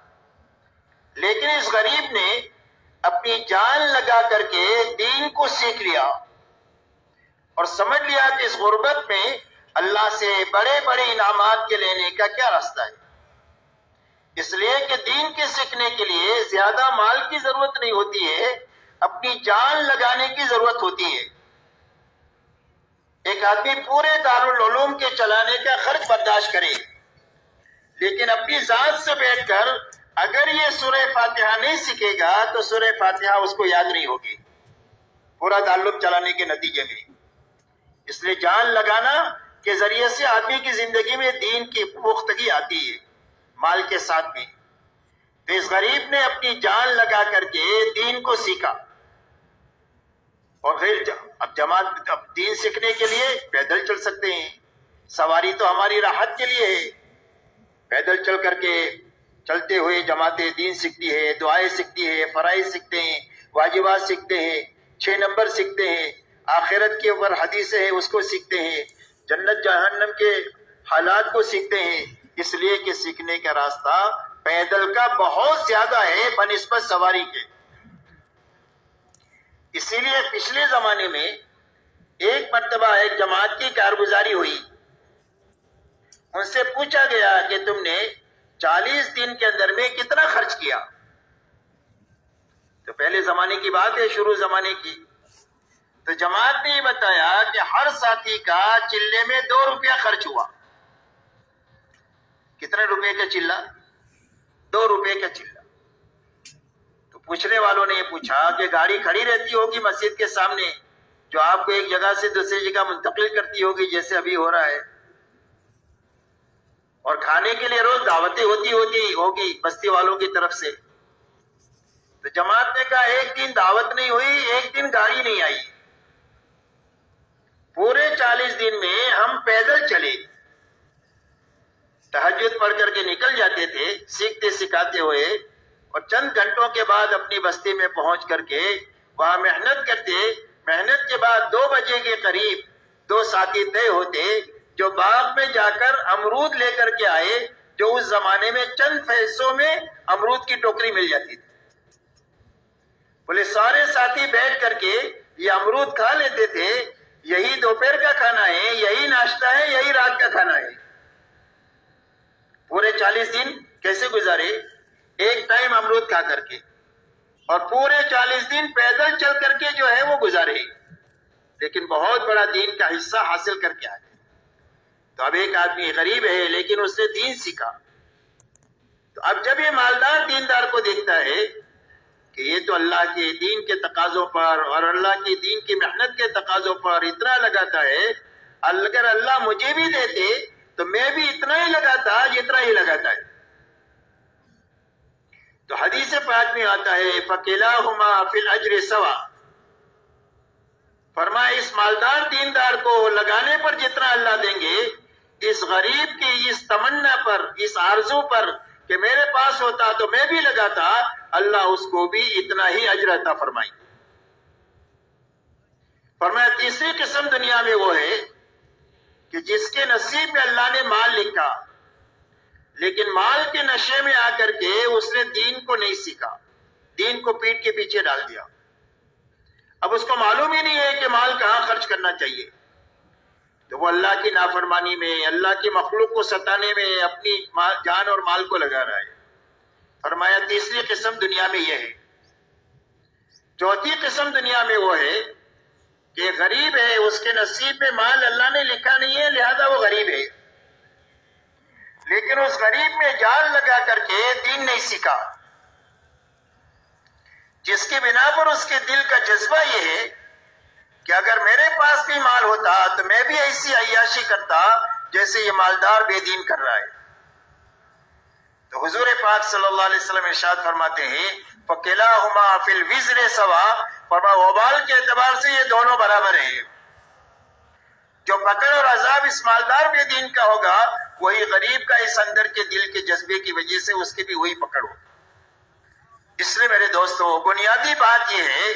لیکن اس غریب نے اپنی جان لگا کر کے دین کو سیکھ لیا اور سمجھ لیا کہ اس غربت میں اللہ سے بڑے بڑے انعامات کے لینے کا کیا راستہ ہے. اس لیے کہ دین کے سیکھنے کے لیے زیادہ مال کی ضرورت نہیں ہوتی ہے، اپنی جان لگانے کی ضرورت ہوتی ہے. ایک آدمی پورے دارالعلوم کے چلانے کا خرچ برداشت کرے، لیکن اپنی ذات سے بیٹھ کر اگر یہ سورہ فاتحہ نہیں سیکھے گا تو سورہ فاتحہ اس کو یاد نہیں ہوگی پورا دارالعلوم چلانے کے نتیجے میں. اس لیے جان لگانا کے ذریعے سے آدمی کی زندگی میں دین کی پختگی آتی ہے مال کے ساتھ بھی. تو اس غریب نے اپنی جان لگا کر کے دین کو سیکھا. اور پھر اب دین سیکھنے کے لیے پیدل چل سکتے ہیں. سواری تو ہماری راحت کے لیے ہے. پیدل چل کر کے چلتے ہوئے جماعتیں دین سیکھتی ہے، دعائیں سیکھتی ہے، فرائض سیکھتے ہیں، واجبات سیکھتے ہیں، 6 نمبر سیکھتے ہیں، آخرت کے اوپر حدیثیں ہیں اس کو سیکھتے ہیں، جنت جہنم کے حالات کو سیکھتے ہیں. اس لیے کہ سیکھنے کا راستہ پیدل کا بہت زیادہ ہے بنسبت سواری کے. اسی لیے پچھلے زمانے میں ایک مرتبہ ایک جماعت کی کارگزاری ہوئی. ان سے پوچھا گیا کہ تم نے 40 دن کے اندر میں کتنا خرچ کیا. تو پہلے زمانے کی بات ہے، شروع زمانے کی. تو جماعت نے یہ بتایا کہ ہر ساتھی کا چلے میں 2 روپیہ خرچ ہوا. کتنے روپے کا چلہ؟ 2 روپے کا چلہ. تو پوچھنے والوں نے یہ پوچھا کہ گاڑی کھڑی رہتی ہوگی مسجد کے سامنے جو آپ کو ایک جگہ سے دوسری جگہ منتقل کرتی ہوگی جیسے ابھی ہو رہا ہے، اور کھانے کے لیے روز دعوتیں ہوگی بستی والوں کی طرف سے. تو جماعت نے کہا ایک دن دعوت نہیں ہوئی، ایک دن گاڑی نہیں آئی. پورے 40 دن میں ہم پیدل چلے، تہجد پڑھ کر کے نکل جاتے تھے سیکھتے سکھاتے ہوئے، اور چند گھنٹوں کے بعد اپنی بستی میں پہنچ کر کے وہاں محنت کرتے. محنت کے بعد 2 بجے کے قریب 2 ساتھی طے ہوتے جو باغ میں جا کر امرود لے کر کے آئے، جو اس زمانے میں چند پیسوں میں امرود کی ٹوکری مل جاتی تھی. بولے سارے ساتھی بیٹھ کر کے یہ امرود کھا لیتے تھے. یہی دوپہر کا کھانا ہے، یہی ناشتہ ہے، یہی رات کا کھانا ہے. پورے 40 دن کیسے گزارے؟ ایک ٹائم امرود کھا کر کے، اور پورے 40 دن پیدل چل کر کے جو ہے وہ گزارے، لیکن بہت بڑا دین کا حصہ حاصل کر کے آئے۔ تو اب ایک آدمی غریب ہے لیکن اس نے دین سیکھا، تو اب جب یہ مالدار دیندار کو دیکھتا ہے کہ یہ تو اللہ کے دین کے تقاضوں پر اور اللہ کے دین کی محنت کے تقاضوں پر اتنا لگاتا ہے، اگر اللہ مجھے بھی دیتے تو میں بھی اتنا ہی لگاتا جتنا ہی لگاتا ہے۔ تو حدیث پاک میں آتا ہے فَكِلَاهُمَا فِي الْأَجْرِ سَوَاءٌ، فرمایا اس مالدار دیندار کو لگانے پر جتنا اللہ دیں گے، اس غریب کی اس تمنا پر، اس آرزو پر کہ میرے پاس ہوتا تو میں بھی لگاتا، اللہ اس کو بھی اتنا ہی اجر عطا فرمائیں۔ فرمایا تیسری قسم دنیا میں وہ ہے کہ جس کے نصیب میں اللہ نے مال لکھا، لیکن مال کے نشے میں آ کر کے اس نے دین کو نہیں سیکھا، دین کو پیٹ کے پیچھے ڈال دیا۔ اب اس کو معلوم ہی نہیں ہے کہ مال کہاں خرچ کرنا چاہیے، تو وہ اللہ کی نافرمانی میں، اللہ کی مخلوق کو ستانے میں اپنی جان اور مال کو لگا رہا ہے۔ فرمایا تیسری قسم دنیا میں یہ ہے۔ چوتھی قسم دنیا میں وہ ہے کہ غریب ہے، اس کے نصیب میں مال اللہ نے لکھا نہیں ہے، لہذا وہ غریب ہے، لیکن اس غریب میں جال لگا کر کے دین نہیں سیکھا، جس کی بنا پر اس کے دل کا جذبہ یہ ہے کہ اگر میرے پاس بھی مال ہوتا تو میں بھی ایسی عیاشی کرتا جیسے یہ مالدار بے دین کر رہا ہے۔ تو حضور پاک صلی اللہ علیہ وسلم ارشاد فرماتے ہیں فَكِلَاهُمَا فِي الْوِزْرِ سَوَاءٌ، فرمایا وبال کے اعتبار سے یہ دونوں برابر ہیں۔ جو پکڑ اور عذاب اس مالدار بے دین کا ہوگا، وہی غریب کا اس اندر کے دل کے جذبے کی وجہ سے اس کی بھی وہی پکڑ ہو۔ اس لیے میرے دوستو بنیادی بات یہ ہے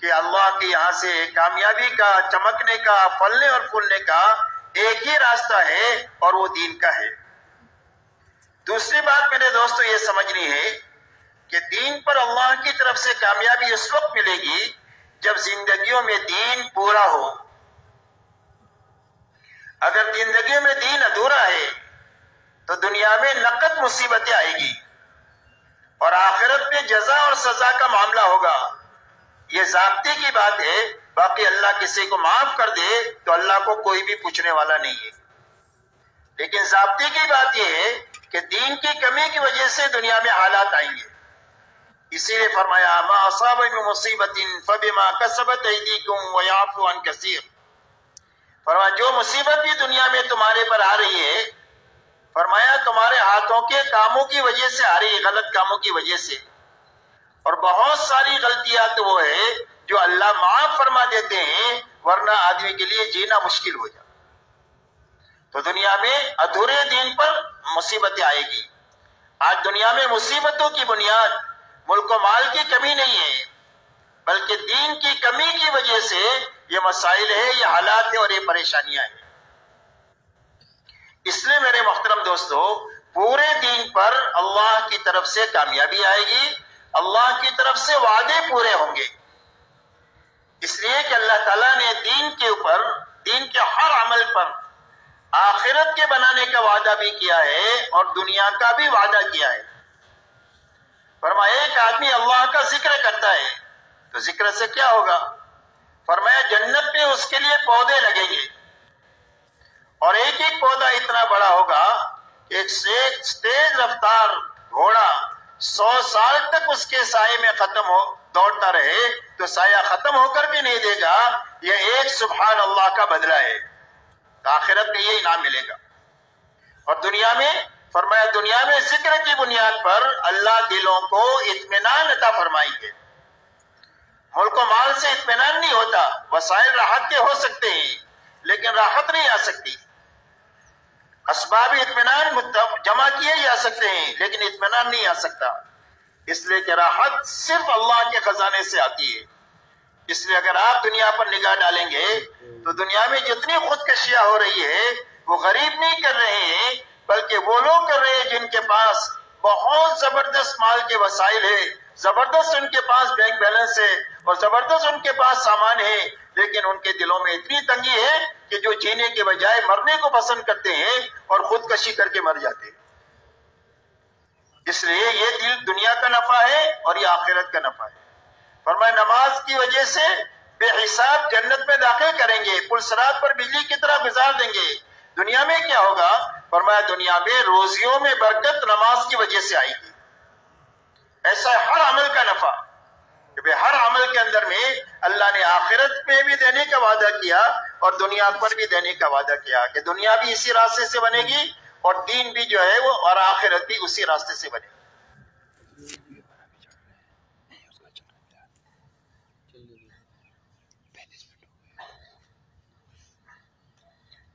کہ اللہ کے یہاں سے کامیابی کا، چمکنے کا، پھلنے اور پھولنے کا ایک ہی راستہ ہے اور وہ دین کا ہے۔ دوسری بات میرے دوستو یہ سمجھنی ہے کہ دین پر اللہ کی طرف سے کامیابی اس وقت ملے گی جب زندگیوں میں دین پورا ہو۔ اگر زندگیوں میں دین ادھورا ہے تو دنیا میں نقد مصیبتیں آئے گی اور آخرت میں جزا اور سزا کا معاملہ ہوگا۔ یہ ضابطے کی بات ہے، باقی اللہ کسی کو معاف کر دے تو اللہ کو کوئی بھی پوچھنے والا نہیں ہے، لیکن ضابطے کی بات یہ ہے کہ دین کی کمی کی وجہ سے دنیا میں حالات آئیں گے۔ اسی لیے فرمایا ما اصاب من مصیبت فبما کسبت ایدیکم ویعفو عن کثیر، فرمایا جو مصیبت بھی دنیا میں تمہارے پر آ رہی ہے، فرمایا تمہارے ہاتھوں کے کاموں کی وجہ سے آ رہی ہے، غلط کاموں کی وجہ سے، اور بہت ساری غلطیاں تو وہ ہے جو اللہ معاف فرما دیتے ہیں، ورنہ آدمی کے لیے جینا مشکل ہو جائے۔ تو دنیا میں ادھورے دین پر مصیبتیں آئے گی۔ آج دنیا میں مصیبتوں کی بنیاد ملک و مال کی کمی نہیں ہے، بلکہ دین کی کمی کی وجہ سے یہ مسائل ہے، یہ حالات ہیں اور یہ پریشانیاں ہیں۔ اس لیے میرے محترم دوستو پورے دین پر اللہ کی طرف سے کامیابی آئے گی، اللہ کی طرف سے وعدے پورے ہوں گے، اس لیے کہ اللہ تعالیٰ نے دین کے اوپر، دین کے ہر عمل پر آخرت کے بنانے کا وعدہ بھی کیا ہے اور دنیا کا بھی وعدہ کیا ہے۔ فرمایا ایک آدمی اللہ کا ذکر کرتا ہے تو ذکر سے کیا ہوگا؟ فرمایا جنت میں اس کے لیے پودے لگیں گے، اور ایک ایک پودا اتنا بڑا ہوگا کہ ایک تیز رفتار گھوڑا 100 سال تک اس کے سائے میں دوڑتا رہے تو سایہ ختم ہو کر بھی نہیں دے گا۔ یہ ایک سبحان اللہ کا بدلہ ہے، آخرت میں یہ انعام ملے گا۔ اور دنیا میں فرمایا دنیا میں ذکر کی بنیاد پر اللہ دلوں کو اطمینان عطا فرمائیں گے۔ ملک و مال سے اطمینان نہیں ہوتا، وسائل راحت کے ہو سکتے ہیں لیکن راحت نہیں آ سکتی، اسباب اطمینان جمع کیے جا سکتے ہیں لیکن اطمینان نہیں آ سکتا، اس لیے کہ راحت صرف اللہ کے خزانے سے آتی ہے۔ اس لیے اگر آپ دنیا پر نگاہ ڈالیں گے تو دنیا میں جتنی خودکشیاں ہو رہی ہے وہ غریب نہیں کر رہے ہیں، بلکہ وہ لوگ کر رہے ہیں جن کے پاس بہت زبردست مال کے وسائل ہے، زبردست ان کے پاس بینک بیلنس ہے اور زبردست ان کے پاس سامان ہے، لیکن ان کے دلوں میں اتنی تنگی ہے کہ جو جینے کے بجائے مرنے کو پسند کرتے ہیں اور خودکشی کر کے مر جاتے ہیں۔ اس لیے یہ دل دنیا کا نفع ہے اور یہ آخرت کا نفع ہے۔ فرمایا نماز کی وجہ سے بے حساب جنت میں داخل کریں گے، پلسرات پر بجلی کی طرح گزار دیں گے۔ دنیا میں کیا ہوگا؟ فرمایا دنیا میں روزیوں میں برکت نماز کی وجہ سے آئے گی۔ ایسا ہے ہر عمل کا نفع، کہ ہر عمل کے اندر میں اللہ نے آخرت میں بھی دینے کا وعدہ کیا اور دنیا پر بھی دینے کا وعدہ کیا، کہ دنیا بھی اسی راستے سے بنے گی اور دین بھی جو ہے وہ اور آخرت بھی اسی راستے سے بنے گی۔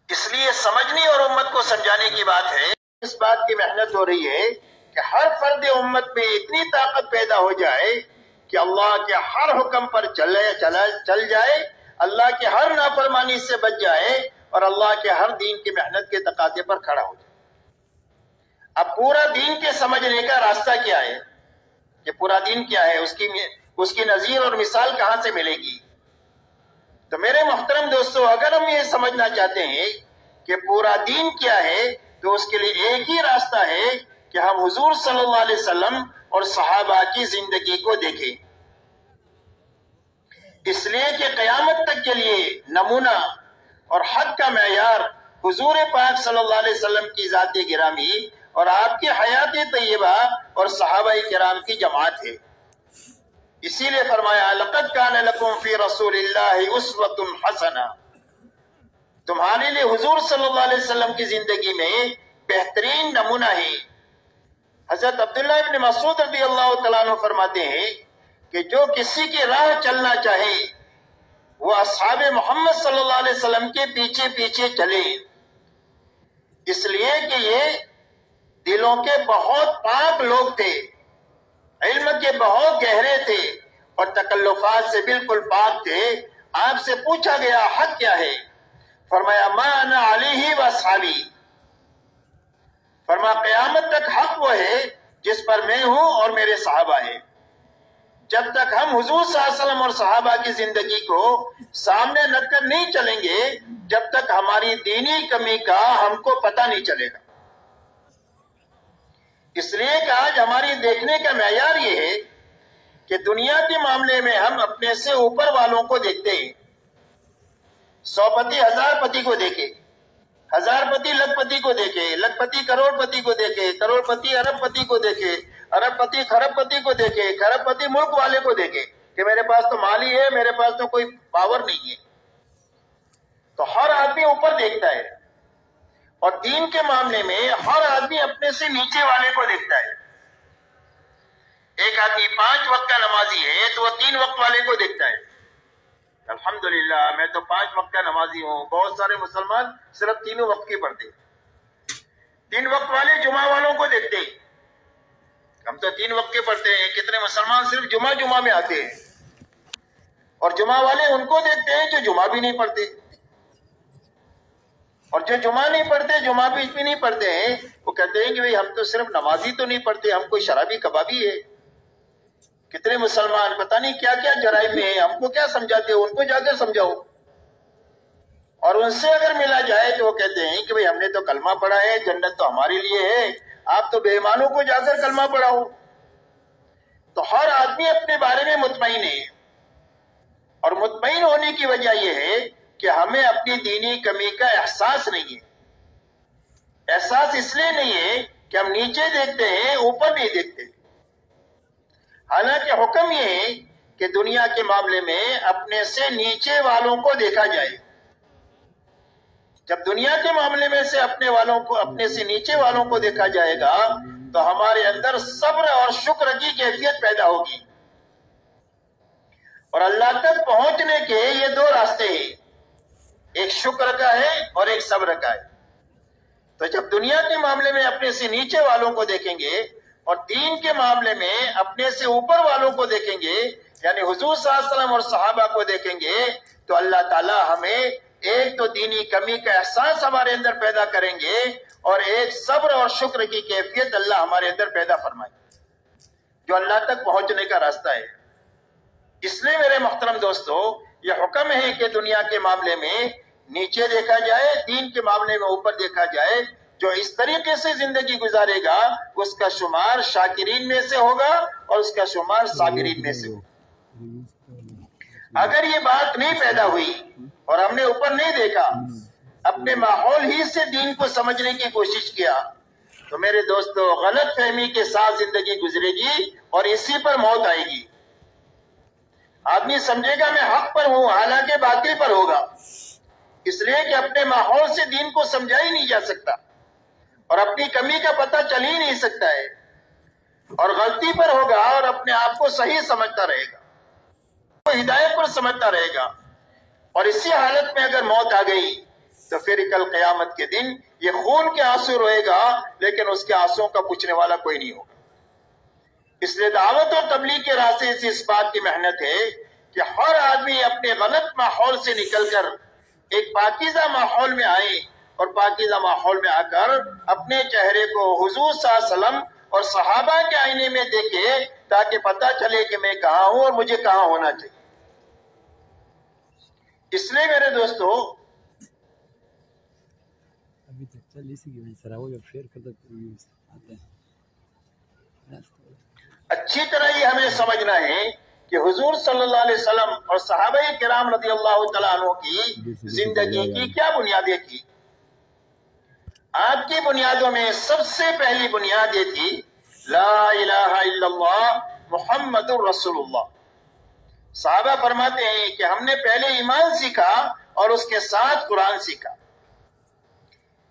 اس لیے سمجھنے اور امت کو سمجھانے کی بات ہے، اس بات کی محنت ہو رہی ہے کہ ہر فرد امت میں اتنی طاقت پیدا ہو جائے کہ اللہ کے ہر حکم پر چل جائے، اللہ کے ہر نافرمانی سے بچ جائے اور اللہ کے ہر دین کی محنت کے تقاضے پر کھڑا ہو جائے۔ اب پورا دین کے سمجھنے کا راستہ کیا ہے کہ پورا دین کیا ہے، اس کی نظیر اور مثال کہاں سے ملے گی؟ تو میرے محترم دوستو، اگر ہم یہ سمجھنا چاہتے ہیں کہ پورا دین کیا ہے تو اس کے لیے ایک ہی راستہ ہے کہ ہم حضور صلی اللہ علیہ وسلم اور صحابہ کی زندگی کو دیکھیں۔ اس لیے کہ قیامت تک کے لیے نمونہ اور حق کا معیار حضور پاک صلی اللہ علیہ وسلم کی ذات گرامی اور آپ کی حیات طیبہ اور صحابہ کرام کی جماعت ہے۔ اسی لیے فرمایا لقد کان لکم فی رسول اللہ اسوۃ حسنہ، تمہارے لیے حضور صلی اللہ علیہ وسلم کی زندگی میں بہترین نمونہ ہے۔ حضرت عبداللہ ابن مسعود رضی اللہ تعالیٰ عنہ فرماتے ہیں کہ جو کسی کی راہ چلنا چاہے وہ اصحاب محمد صلی اللہ علیہ وسلم کے پیچھے پیچھے چلے، اس لیے کہ یہ دلوں کے بہت پاک لوگ تھے، علم کے بہت گہرے تھے اور تکلفات سے بالکل پاک تھے۔ آپ سے پوچھا گیا حق کیا ہے؟ فرمایا ما انا علیہ واصحابی، فرمایا قیامت تک حق وہ ہے جس پر میں ہوں اور میرے صحابہ ہیں۔ جب تک ہم حضور صلی اللہ علیہ وسلم اور صحابہ کی زندگی کو سامنے رکھ کر نہیں چلیں گے، جب تک ہماری دینی کمی کا ہم کو پتہ نہیں چلے گا۔ اس لیے کہ آج ہماری دیکھنے کا معیار یہ ہے کہ دنیا کے معاملے میں ہم اپنے سے اوپر والوں کو دیکھتے ہیں۔ 100 پتی 1000 پتی کو دیکھے، 1000 پتی لکھ پتی کو دیکھے، لکھ پتی کروڑ پتی کو دیکھے، کروڑ پتی ارب پتی کو دیکھے، ارب پتی خرب پتی کو دیکھے، خرب پتی ملک والے کو دیکھے کہ میرے پاس تو مال ہی ہے، میرے پاس تو کوئی پاور نہیں ہے۔ تو ہر آدمی اوپر دیکھتا ہے اور دین کے معاملے میں ہر آدمی اپنے سے نیچے والے کو دیکھتا ہے۔ ایک آدمی 5 وقت کا نمازی ہے تو وہ 3 وقت والے کو دیکھتا ہے۔ الحمدللہ میں تو 5 وقت کا نمازی ہوں، بہت سارے مسلمان صرف 3 وقت کی پڑھتے ہیں۔ 3 وقت والے جمعہ والوں کو دیکھتے ہیں، ہم تو 3 وقت کے پڑھتے ہیں، کتنے مسلمان صرف جمعہ میں آتے ہیں، اور جمعہ والے ان کو دیکھتے ہیں جو جمعہ بھی نہیں پڑھتے، اور جو جمعہ نہیں پڑھتے، جمعہ بھی نہیں پڑھتے ہیں، وہ کہتے ہیں کہ بھئی ہم تو صرف نمازی تو نہیں پڑھتے، ہم کوئی شرابی کبابی ہے۔ کتنے مسلمان پتہ نہیں کیا کیا جرائم میں ہیں، ہم کو کیا سمجھاتے ہو، ان کو جا کر سمجھاؤ۔ اور ان سے اگر ملا جائے تو وہ کہتے ہیں کہ بھئی ہم نے تو کلمہ پڑھا ہے، جنت تو ہمارے لیے ہے، آپ تو بے ایمانوں کو جا کر کلمہ پڑھاؤ۔ تو ہر آدمی اپنے بارے میں مطمئن ہے، اور مطمئن ہونے کی وجہ یہ ہے کہ ہمیں اپنی دینی کمی کا احساس نہیں ہے۔ احساس اس لیے نہیں ہے کہ ہم نیچے دیکھتے ہیں، اوپر نہیں دیکھتے۔ حالانکہ حکم یہ ہے کہ دنیا کے معاملے میں اپنے سے نیچے والوں کو دیکھا جائے۔ جب دنیا کے معاملے میں سے اپنے سے نیچے والوں کو دیکھا جائے گا تو ہمارے اندر صبر اور شکر کی کیفیت پیدا ہوگی۔ اور اللہ تک پہنچنے کے یہ 2 راستے ہیں، ایک شکر کا ہے اور ایک صبر کا ہے۔ تو جب دنیا کے معاملے میں اپنے سے نیچے والوں کو دیکھیں گے اور دین کے معاملے میں اپنے سے اوپر والوں کو دیکھیں گے، یعنی حضور صلی اللہ علیہ وسلم اور صحابہ کو دیکھیں گے، تو اللہ تعالی ہمیں ایک تو دینی کمی کا احساس ہمارے اندر پیدا کریں گے اور ایک صبر اور شکر کی کیفیت اللہ ہمارے اندر پیدا فرمائے، جو اللہ تک پہنچنے کا راستہ ہے۔ اس لیے میرے محترم دوستو، یہ حکم ہے کہ دنیا کے معاملے میں نیچے دیکھا جائے، دین کے معاملے میں اوپر دیکھا جائے، جو اس طریقے سے زندگی گزارے گا اس کا شمار شاکرین میں سے ہوگا اور اس کا شمار صابرین میں سے ہوگا۔ اگر یہ بات نہیں پیدا ہوئی اور ہم نے اوپر نہیں دیکھا، اپنے ماحول ہی سے دین کو سمجھنے کی کوشش کیا، تو میرے دوستو غلط فہمی کے ساتھ زندگی گزرے گی اور اسی پر موت آئے گی۔ آدمی سمجھے گا میں حق پر ہوں حالانکہ باطل پر ہوگا، اس لیے کہ اپنے ماحول سے دین کو سمجھا ہی نہیں جا سکتا اور اپنی کمی کا پتہ چل ہی نہیں سکتا ہے، اور غلطی پر ہوگا اور اپنے آپ کو صحیح سمجھتا رہے گا، وہ ہدایت پر سمجھتا رہے گا، اور اسی حالت میں اگر موت آ گئی تو پھر کل قیامت کے دن یہ خون کے آنسو روئے گا لیکن اس کے آنسوؤں کا پوچھنے والا کوئی نہیں ہوگا۔ اس لیے دعوت اور تبلیغ کے راستے سے اس بات کی محنت ہے کہ ہر آدمی اپنے غلط ماحول سے نکل کر ایک پاکیزہ ماحول میں آئے اور پاکیزہ ماحول میں آ کر اپنے چہرے کو حضور صلی اللہ علیہ وسلم اور صحابہ کے آئینے میں دیکھے تاکہ پتہ چلے کہ میں کہاں ہوں اور مجھے کہاں ہونا چاہیے۔ اس لیے میرے دوستو اچھی طرح یہ ہمیں سمجھنا ہے کہ حضور صلی اللہ علیہ وسلم اور صحابہ کرام رضی اللہ تعالیٰ عنہ کی زندگی کی کیا بنیادیں تھی۔ آپ کی بنیادوں میں سب سے پہلی بنیاد یہ تھی لا الہ الا اللہ محمد الرسول اللہ۔ صحابہ فرماتے ہیں کہ ہم نے پہلے ایمان سیکھا اور اس کے ساتھ قرآن سیکھا،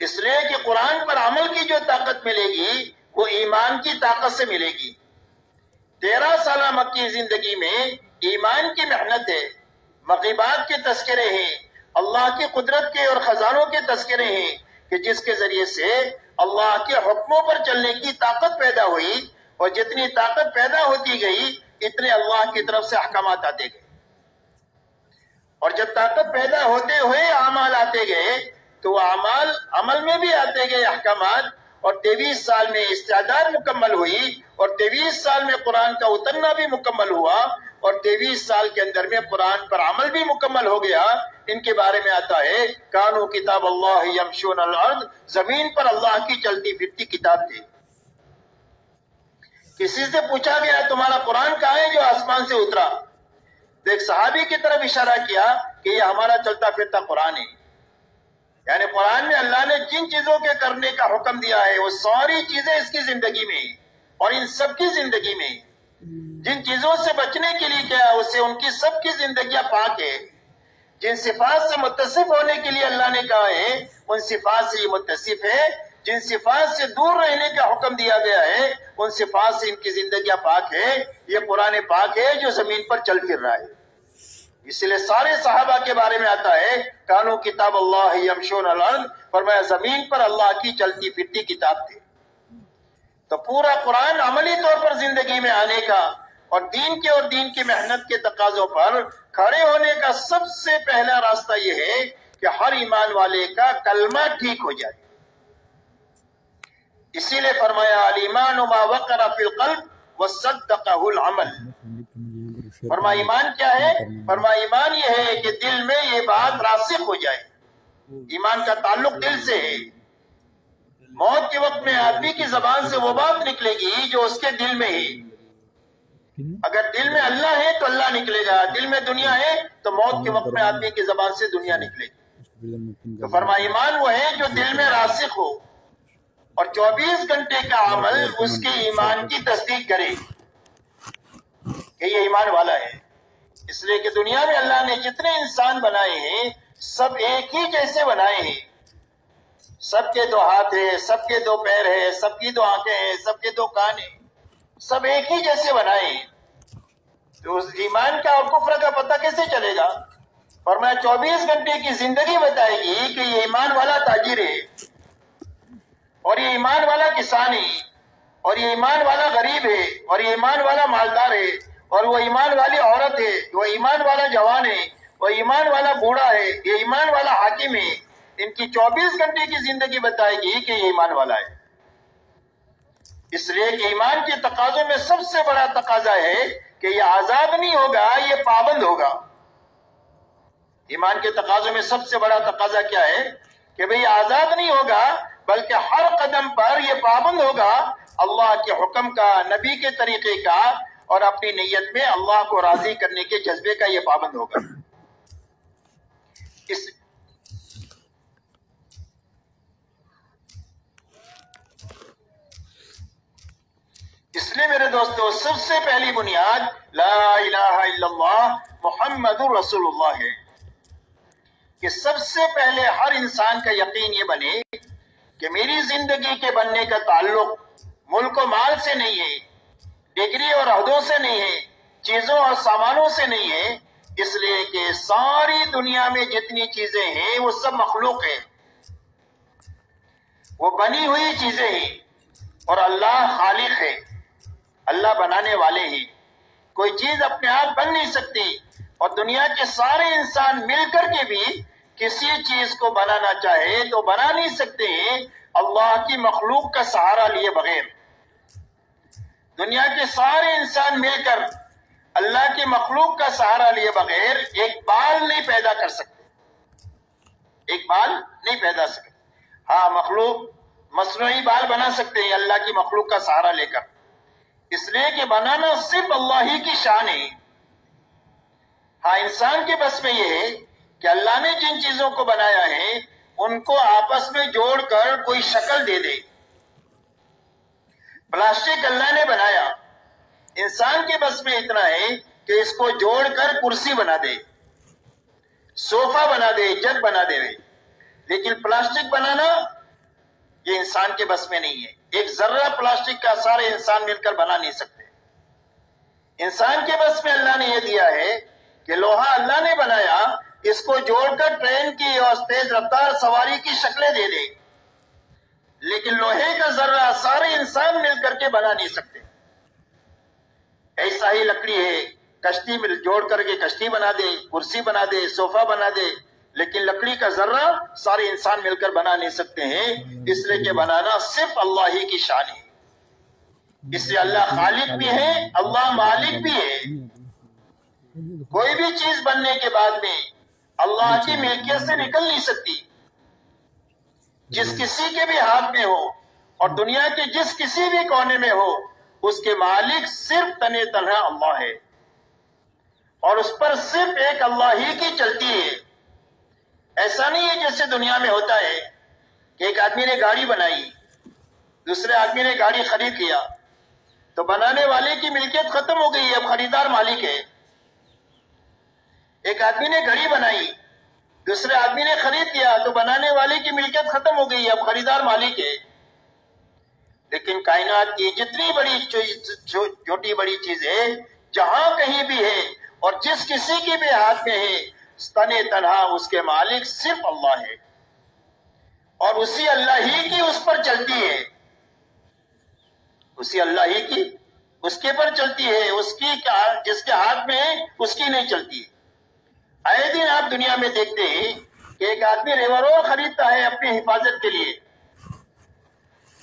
اس لیے کہ قرآن پر عمل کی جو طاقت ملے گی وہ ایمان کی طاقت سے ملے گی۔ 13 سالہ مکی زندگی میں ایمان کی محنت ہے، مغیبات کے تذکرے ہیں، اللہ کی قدرت کے اور خزانوں کے تذکرے ہیں کہ جس کے ذریعے سے اللہ کے حکموں پر چلنے کی طاقت پیدا ہوئی، اور جتنی طاقت پیدا ہوتی گئی اتنے اللہ کی طرف سے احکامات آتے گئے، اور جب طاقت پیدا ہوتے ہوئے اعمال آتے گئے تو وہ اعمال عمل میں بھی آتے گئے احکامات، اور 23 سال میں استعداد مکمل ہوئی، اور 23 سال میں قرآن کا اترنا بھی مکمل ہوا، اور 23 سال کے اندر میں قرآن پر عمل بھی مکمل ہو گیا۔ ان کے بارے میں آتا ہے کانو کتاب اللہ یمشون الارض، زمین پر اللہ کی چلتی پھرتی کتاب تھی۔ کسی سے پوچھا گیا تمہارا قرآن کہاں ہے جو آسمان سے اترا؟ تو ایک صحابی کی طرف اشارہ کیا کہ یہ ہمارا چلتا پھرتا قرآن ہے، یعنی قرآن میں اللہ نے جن چیزوں کے کرنے کا حکم دیا ہے وہ ساری چیزیں اس کی زندگی میں، اور ان سب کی زندگی میں جن چیزوں سے بچنے کے لیے کیا اس سے ان کی سب کی زندگیاں پاک ہے۔ جن صفات سے متصف ہونے کے لیے اللہ نے کہا ہے ان صفات سے یہ متصف ہے، جن صفات سے دور رہنے کا حکم دیا گیا ہے ان صفات سے ان کی زندگیاں پاک ہے۔ یہ قرآن پاک ہے جو زمین پر چل پھر رہا ہے۔ اس لیے سارے صحابہ کے بارے میں آتا ہے کانو کتاب اللہ یمشون الارض، فرمایا زمین پر اللہ کی چلتی پھرتی کتاب تھی۔ تو پورا قرآن عملی طور پر زندگی میں آنے کا اور دین کے اور دین کی محنت کے تقاضوں پر کھڑے ہونے کا سب سے پہلا راستہ یہ ہے کہ ہر ایمان والے کا کلمہ ٹھیک ہو جائے۔ اسی لیے فرمایا الایمان ما وقر فی القلب وصدقہ العمل۔ فرمایا ایمان کیا ہے؟ فرمایا ایمان یہ ہے کہ دل میں یہ بات راسخ ہو جائے۔ ایمان کا تعلق دل سے ہے۔ موت کے وقت میں آدمی کی زبان سے وہ بات نکلے گی جو اس کے دل میں ہے۔ اگر دل میں اللہ ہے تو اللہ نکلے گا، دل میں دنیا ہے تو موت کے وقت میں آدمی کی زبان سے دنیا نکلے گی۔ تو فرمایا ایمان وہ ہے جو دل میں راسخ ہو اور 24 گھنٹے کا عمل اس کے ایمان کی تصدیق کرے کہ یہ ایمان والا ہے۔ اس لیے کہ دنیا میں اللہ نے جتنے انسان بنائے ہیں سب ایک ہی جیسے بنائے ہیں، سب کے 2 ہاتھ ہیں، سب کے 2 پیر ہیں، سب کی 2 آنکھیں ہیں، سب کے 2 کان ہیں، سب ایک ہی جیسے بنائے ہیں۔ تو اس ایمان کا اور کفر کا پتہ کیسے چلے گا؟ فرمایا 24 گھنٹے کی زندگی بتائے گی کہ یہ ایمان والا تاجر ہے، اور یہ ایمان والا کسان ہے، اور یہ ایمان والا غریب ہے، اور یہ ایمان والا مالدار ہے، اور وہ ایمان والی عورت ہے، وہ ایمان والا جوان ہے، وہ ایمان والا بوڑھا ہے، یہ ایمان والا حاکم ہے۔ ان کی 24 گھنٹے کی زندگی بتائے گی کہ یہ ایمان والا ہے۔ اس لیے کہ ایمان کے تقاضوں میں سب سے بڑا تقاضا ہے کہ یہ آزاد نہیں ہوگا، یہ پابند ہوگا۔ ایمان کے تقاضوں میں سب سے بڑا تقاضا کیا ہے کہ بھئی آزاد نہیں ہوگا بلکہ ہر قدم پر یہ پابند ہوگا اللہ کے حکم کا، نبی کے طریقے کا، اور اپنی نیت میں اللہ کو راضی کرنے کے جذبے کا یہ پابند ہوگا۔ اس لیے میرے دوستو، سب سے پہلی بنیاد لا الہ الا اللہ محمد رسول اللہ ہے کہ سب سے پہلے ہر انسان کا یقین یہ بنے کہ میری زندگی کے بننے کا تعلق ملک و مال سے نہیں ہے، ڈگری اور عہدوں سے نہیں ہے، چیزوں اور سامانوں سے نہیں ہے، اس لیے کہ ساری دنیا میں جتنی چیزیں ہیں وہ سب مخلوق ہیں، وہ بنی ہوئی چیزیں ہیں، اور اللہ خالق ہے، اللہ بنانے والے ہیں۔ کوئی چیز اپنے آپ بن نہیں سکتی، اور دنیا کے سارے انسان مل کر کے بھی کسی چیز کو بنانا چاہے تو بنا نہیں سکتے ہیں اللہ کی مخلوق کا سہارا لیے بغیر۔ دنیا کے سارے انسان مل کر اللہ کی مخلوق کا سہارا لیے بغیر ایک بال نہیں پیدا کر سکتے، ایک بال نہیں پیدا سکتے۔ ہاں، مخلوق مصنوعی بال بنا سکتے ہیں اللہ کی مخلوق کا سہارا لے کر، اس لیے کہ بنانا صرف اللہ ہی کی شان ہے۔ ہاں، انسان کے بس میں یہ ہے کہ اللہ نے جن چیزوں کو بنایا ہے ان کو آپس میں جوڑ کر کوئی شکل دے دے۔ پلاسٹک اللہ نے بنایا، انسان کے بس میں اتنا ہے کہ اس کو جوڑ کر کرسی بنا دے، صوفہ بنا دے، جگ بنا دے، لیکن پلاسٹک بنانا یہ انسان کے بس میں نہیں ہے۔ ایک ذرہ پلاسٹک کا سارے انسان مل کر بنا نہیں سکتے۔ انسان کے بس میں اللہ نے یہ دیا ہے کہ لوہا اللہ نے بنایا، اس کو جوڑ کر ٹرین کی اور تیز رفتار سواری کی شکلیں دے دے، لیکن لوہے کا ذرہ سارے انسان مل کر کے بنا نہیں سکتے۔ ایسا ہی لکڑی ہے، کشتی میں جوڑ کر کے کشتی بنا دے، کرسی بنا دے، صوفہ بنا دے، لیکن لکڑی کا ذرہ سارے انسان مل کر بنا نہیں سکتے ہیں، اس لیے کہ بنانا صرف اللہ ہی کی شان ہے۔ اس لیے اللہ خالق بھی ہے، اللہ مالک بھی ہے۔ کوئی بھی چیز بننے کے بعد میں اللہ کی ملکیت سے نکل نہیں سکتی۔ جس کسی کے بھی ہاتھ میں ہو اور دنیا کے جس کسی بھی کونے میں ہو، اس کے مالک صرف تنے تنہا اللہ ہے، اور اس پر صرف ایک اللہ ہی کی چلتی ہے۔ ایسا نہیں ہے جیسے دنیا میں ہوتا ہے کہ ایک آدمی نے گاڑی بنائی، دوسرے آدمی نے گاڑی خرید لیا، تو بنانے والے کی ملکیت ختم ہو گئی، اب خریدار مالک ہے۔ ایک آدمی نے گھڑی بنائی، دوسرے آدمی نے خرید لیا، تو بنانے والے کی ملکیت ختم ہو گئی، اب خریدار مالک ہے۔ لیکن کائنات کی جتنی بڑی چھوٹی بڑی چیزیں جہاں کہیں بھی ہے اور جس کسی کی بھی ہاتھ میں ہے، تنے تنہا اس کے مالک صرف اللہ ہے، اور اسی اللہ ہی کی اس پر چلتی ہے، اسی اللہ ہی کی اس کے پر چلتی ہے، اس کی جس کے ہاتھ میں ہے اس کی نہیں چلتی۔ آئے دن آپ دنیا میں دیکھتے ہیں کہ ایک آدمی ریورول خریدتا ہے اپنی حفاظت کے لیے،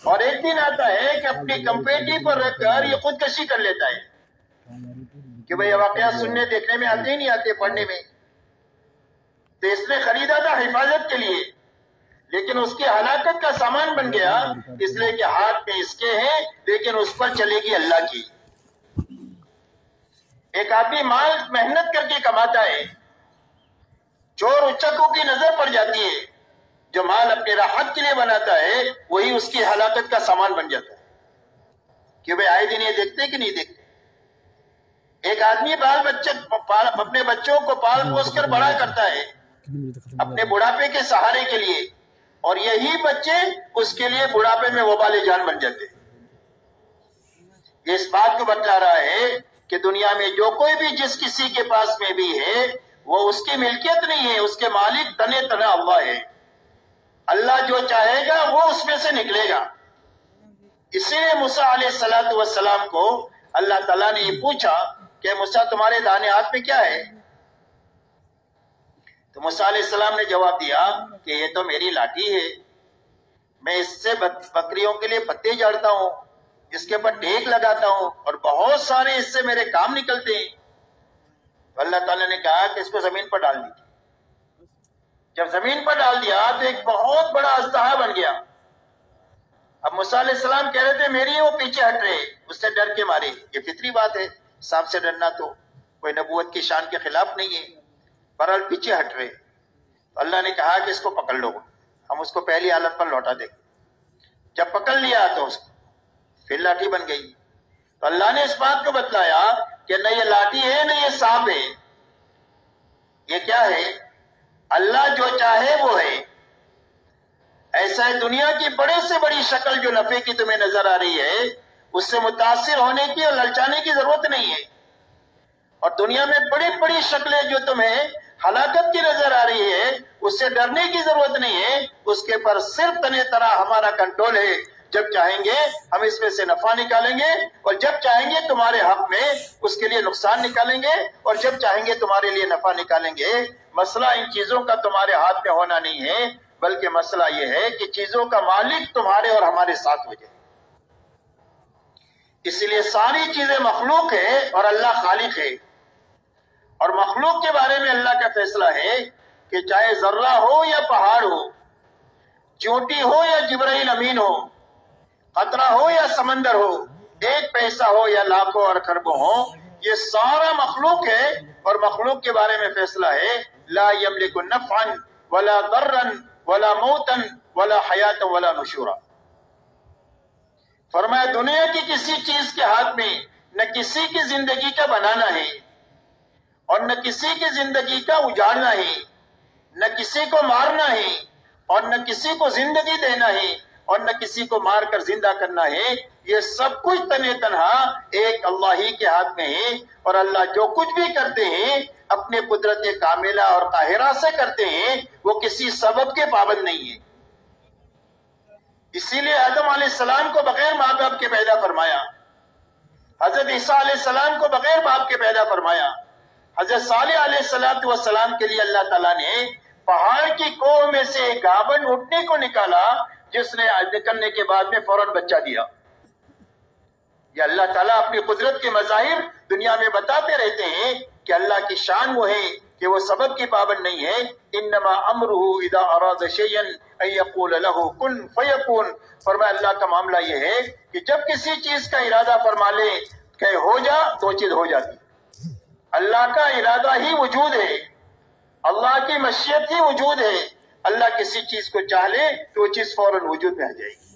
اور ایک دن آتا ہے کہ اپنی کمپیٹی پر رکھ کر یہ خودکشی کر لیتا ہے کہ بھئی واقعات سننے دیکھنے میں آتے ہی نہیں آتے، پڑھنے میں۔ تو اس نے خریدا تھا حفاظت کے لیے، لیکن اس کی ہلاکت کا سامان بن گیا، اس لیے کہ ہاتھ میں اس کے ہیں لیکن اس پر چلے گی اللہ کی۔ ایک آدمی مال محنت کر کے کماتا ہے، چور اچکوں کی نظر پڑ جاتی ہے، جو مال اپنے راحت کے لیے بناتا ہے وہی اس کی ہلاکت کا سامان بن جاتا ہے۔ کہ بھئی آئے دن یہ دیکھتے کہ نہیں دیکھتے؟ ایک آدمی اپنے بچوں کو پال پوس کر بڑا کرتا ہے اپنے بڑھاپے کے سہارے کے لیے، اور یہی بچے اس کے لیے بڑھاپے میں وبال جان بن جاتے ہیں۔ یہ اس بات کو بتلا رہا ہے کہ دنیا میں جو کوئی بھی جس کسی کے پاس میں بھی ہے وہ اس کی ملکیت نہیں ہے، اس کے مالک تنے تنہا اللہ ہے۔ اللہ جو چاہے گا وہ اس میں سے نکلے گا۔ اسی لیے موسیٰ علیہ السلام کو اللہ تعالیٰ نے یہ پوچھا کہ موسیٰ تمہارے داہنے ہاتھ میں کیا ہے؟ تو موسیٰ علیہ السلام نے جواب دیا کہ یہ تو میری لاٹھی ہے، میں اس سے بکریوں کے لیے پتے جاڑتا ہوں، اس کے اوپر ٹیک لگاتا ہوں، اور بہت سارے اس سے میرے کام نکلتے ہیں۔ تو اللہ تعالیٰ نے کہا کہ اس کو زمین پر ڈال دیجیے۔ جب زمین پر ڈال دیا تو ایک بہت بڑا اژدہا بن گیا، اب موسیٰ علیہ السلام کہہ رہے تھے میری وہ پیچھے ہٹ رہے، اس سے ڈر کے مارے. یہ فطری بات ہے، سانپ سے ڈرنا تو کوئی نبوت کی شان کے خلاف نہیں ہے. بہرحال پیچھے ہٹ رہے، تو اللہ نے کہا کہ اس کو پکڑ لو، ہم اس کو پہلی حالت پر لوٹا دیں. جب پکڑ لیا تو اس کو پھر لاٹھی بن گئی. تو اللہ نے اس بات کو بتلایا کہ نہ یہ لاٹھی ہے نہ یہ سانپ ہے، یہ کیا ہے؟ اللہ جو چاہے وہ ہے. ایسا ہے دنیا کی بڑے سے بڑی شکل جو نفع کی تمہیں نظر آ رہی ہے، اس سے متاثر ہونے کی اور للچانے کی ضرورت نہیں ہے. اور دنیا میں بڑی بڑی شکلیں جو تمہیں ہلاکت کی نظر آ رہی ہے، اس سے ڈرنے کی ضرورت نہیں ہے. اس کے پر صرف تنہ طرح ہمارا کنٹرول ہے. جب چاہیں گے ہم اس میں سے نفع نکالیں گے، اور جب چاہیں گے تمہارے حق میں اس کے لیے نقصان نکالیں گے، اور جب چاہیں گے تمہارے لیے نفع نکالیں گے. مسئلہ ان چیزوں کا تمہارے ہاتھ میں ہونا نہیں ہے، بلکہ مسئلہ یہ ہے کہ چیزوں کا مالک تمہارے اور ہمارے ساتھ ہو جائے. اس لیے ساری چیزیں مخلوق ہے اور اللہ خالق ہے. اور مخلوق کے بارے میں اللہ کا فیصلہ ہے کہ چاہے ذرہ ہو یا پہاڑ ہو، چونٹی ہو یا جبرائیل امین ہو، قطرہ ہو یا سمندر ہو، ایک پیسہ ہو یا لاکھوں اور کھربوں ہو، یہ سارا مخلوق ہے. اور مخلوق کے بارے میں فیصلہ ہے لا یملک نفعا ولا ضرا ولا موتا ولا حیاتا ولا نشورا. فرمایا دنیا کی کسی چیز کے ہاتھ میں نہ کسی کی زندگی کا بنانا ہے اور نہ کسی کی زندگی کا اجاڑنا ہے، نہ کسی کو مارنا ہے اور نہ کسی کو زندگی دینا ہے اور نہ کسی کو مار کر زندہ کرنا ہے. یہ سب کچھ تنہا تنہا ایک اللہ ہی کے ہاتھ میں ہے. اور اللہ جو کچھ بھی کرتے ہیں اپنے قدرت کاملہ اور قاہرہ سے کرتے ہیں، وہ کسی سبب کے پابند نہیں ہے. اسی لیے آدم علیہ السلام کو بغیر ماں باپ کے پیدا فرمایا، حضرت عیسیٰ علیہ السلام کو بغیر باپ کے پیدا فرمایا، حضرت صالح علیہ السلام کے لیے اللہ تعالیٰ نے پہاڑ کی کوہ میں سے ایک گابن اٹھنے کو نکالا، جس نے نکلنے کے بعد میں فوراً بچہ دیا. یہ اللہ تعالیٰ اپنی قدرت کے مظاہر دنیا میں بتاتے رہتے ہیں کہ اللہ کی شان وہ ہے کہ وہ سبب کی پابند نہیں ہے. انما امرہ اذا اراد شیئا ان یقول له کن فیکون. فرمایا اللہ کا معاملہ یہ ہے کہ جب کسی چیز کا ارادہ فرما لے کہ ہو جا تو چیز ہو جاتی. اللہ کا ارادہ ہی وجود ہے، اللہ کی مشیت ہی وجود ہے. اللہ کسی چیز کو چاہ لے تو وہ چیز فوراً وجود میں آ جائے گی.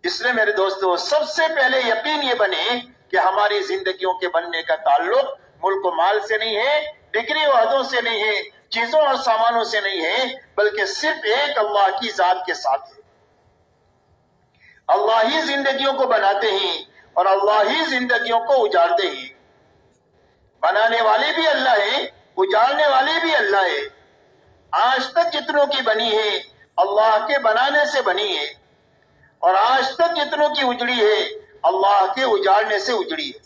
اس لیے میرے دوستو سب سے پہلے یقین یہ بنے کہ ہماری زندگیوں کے بننے کا تعلق ملک و مال سے نہیں ہے، ڈگری و عہدوں سے نہیں ہے، چیزوں اور سامانوں سے نہیں ہے، بلکہ صرف ایک اللہ کی ذات کے ساتھ ہے. اللہ ہی زندگیوں کو بناتے ہیں اور اللہ ہی زندگیوں کو اجاڑتے ہیں. بنانے والے بھی اللہ ہیں، اجاڑنے والے بھی اللہ ہے. آج تک جتنوں کی بنی ہے اللہ کے بنانے سے بنی ہے، اور آج تک جتنوں کی اجڑی ہے اللہ کے اجاڑنے سے اجڑی ہے.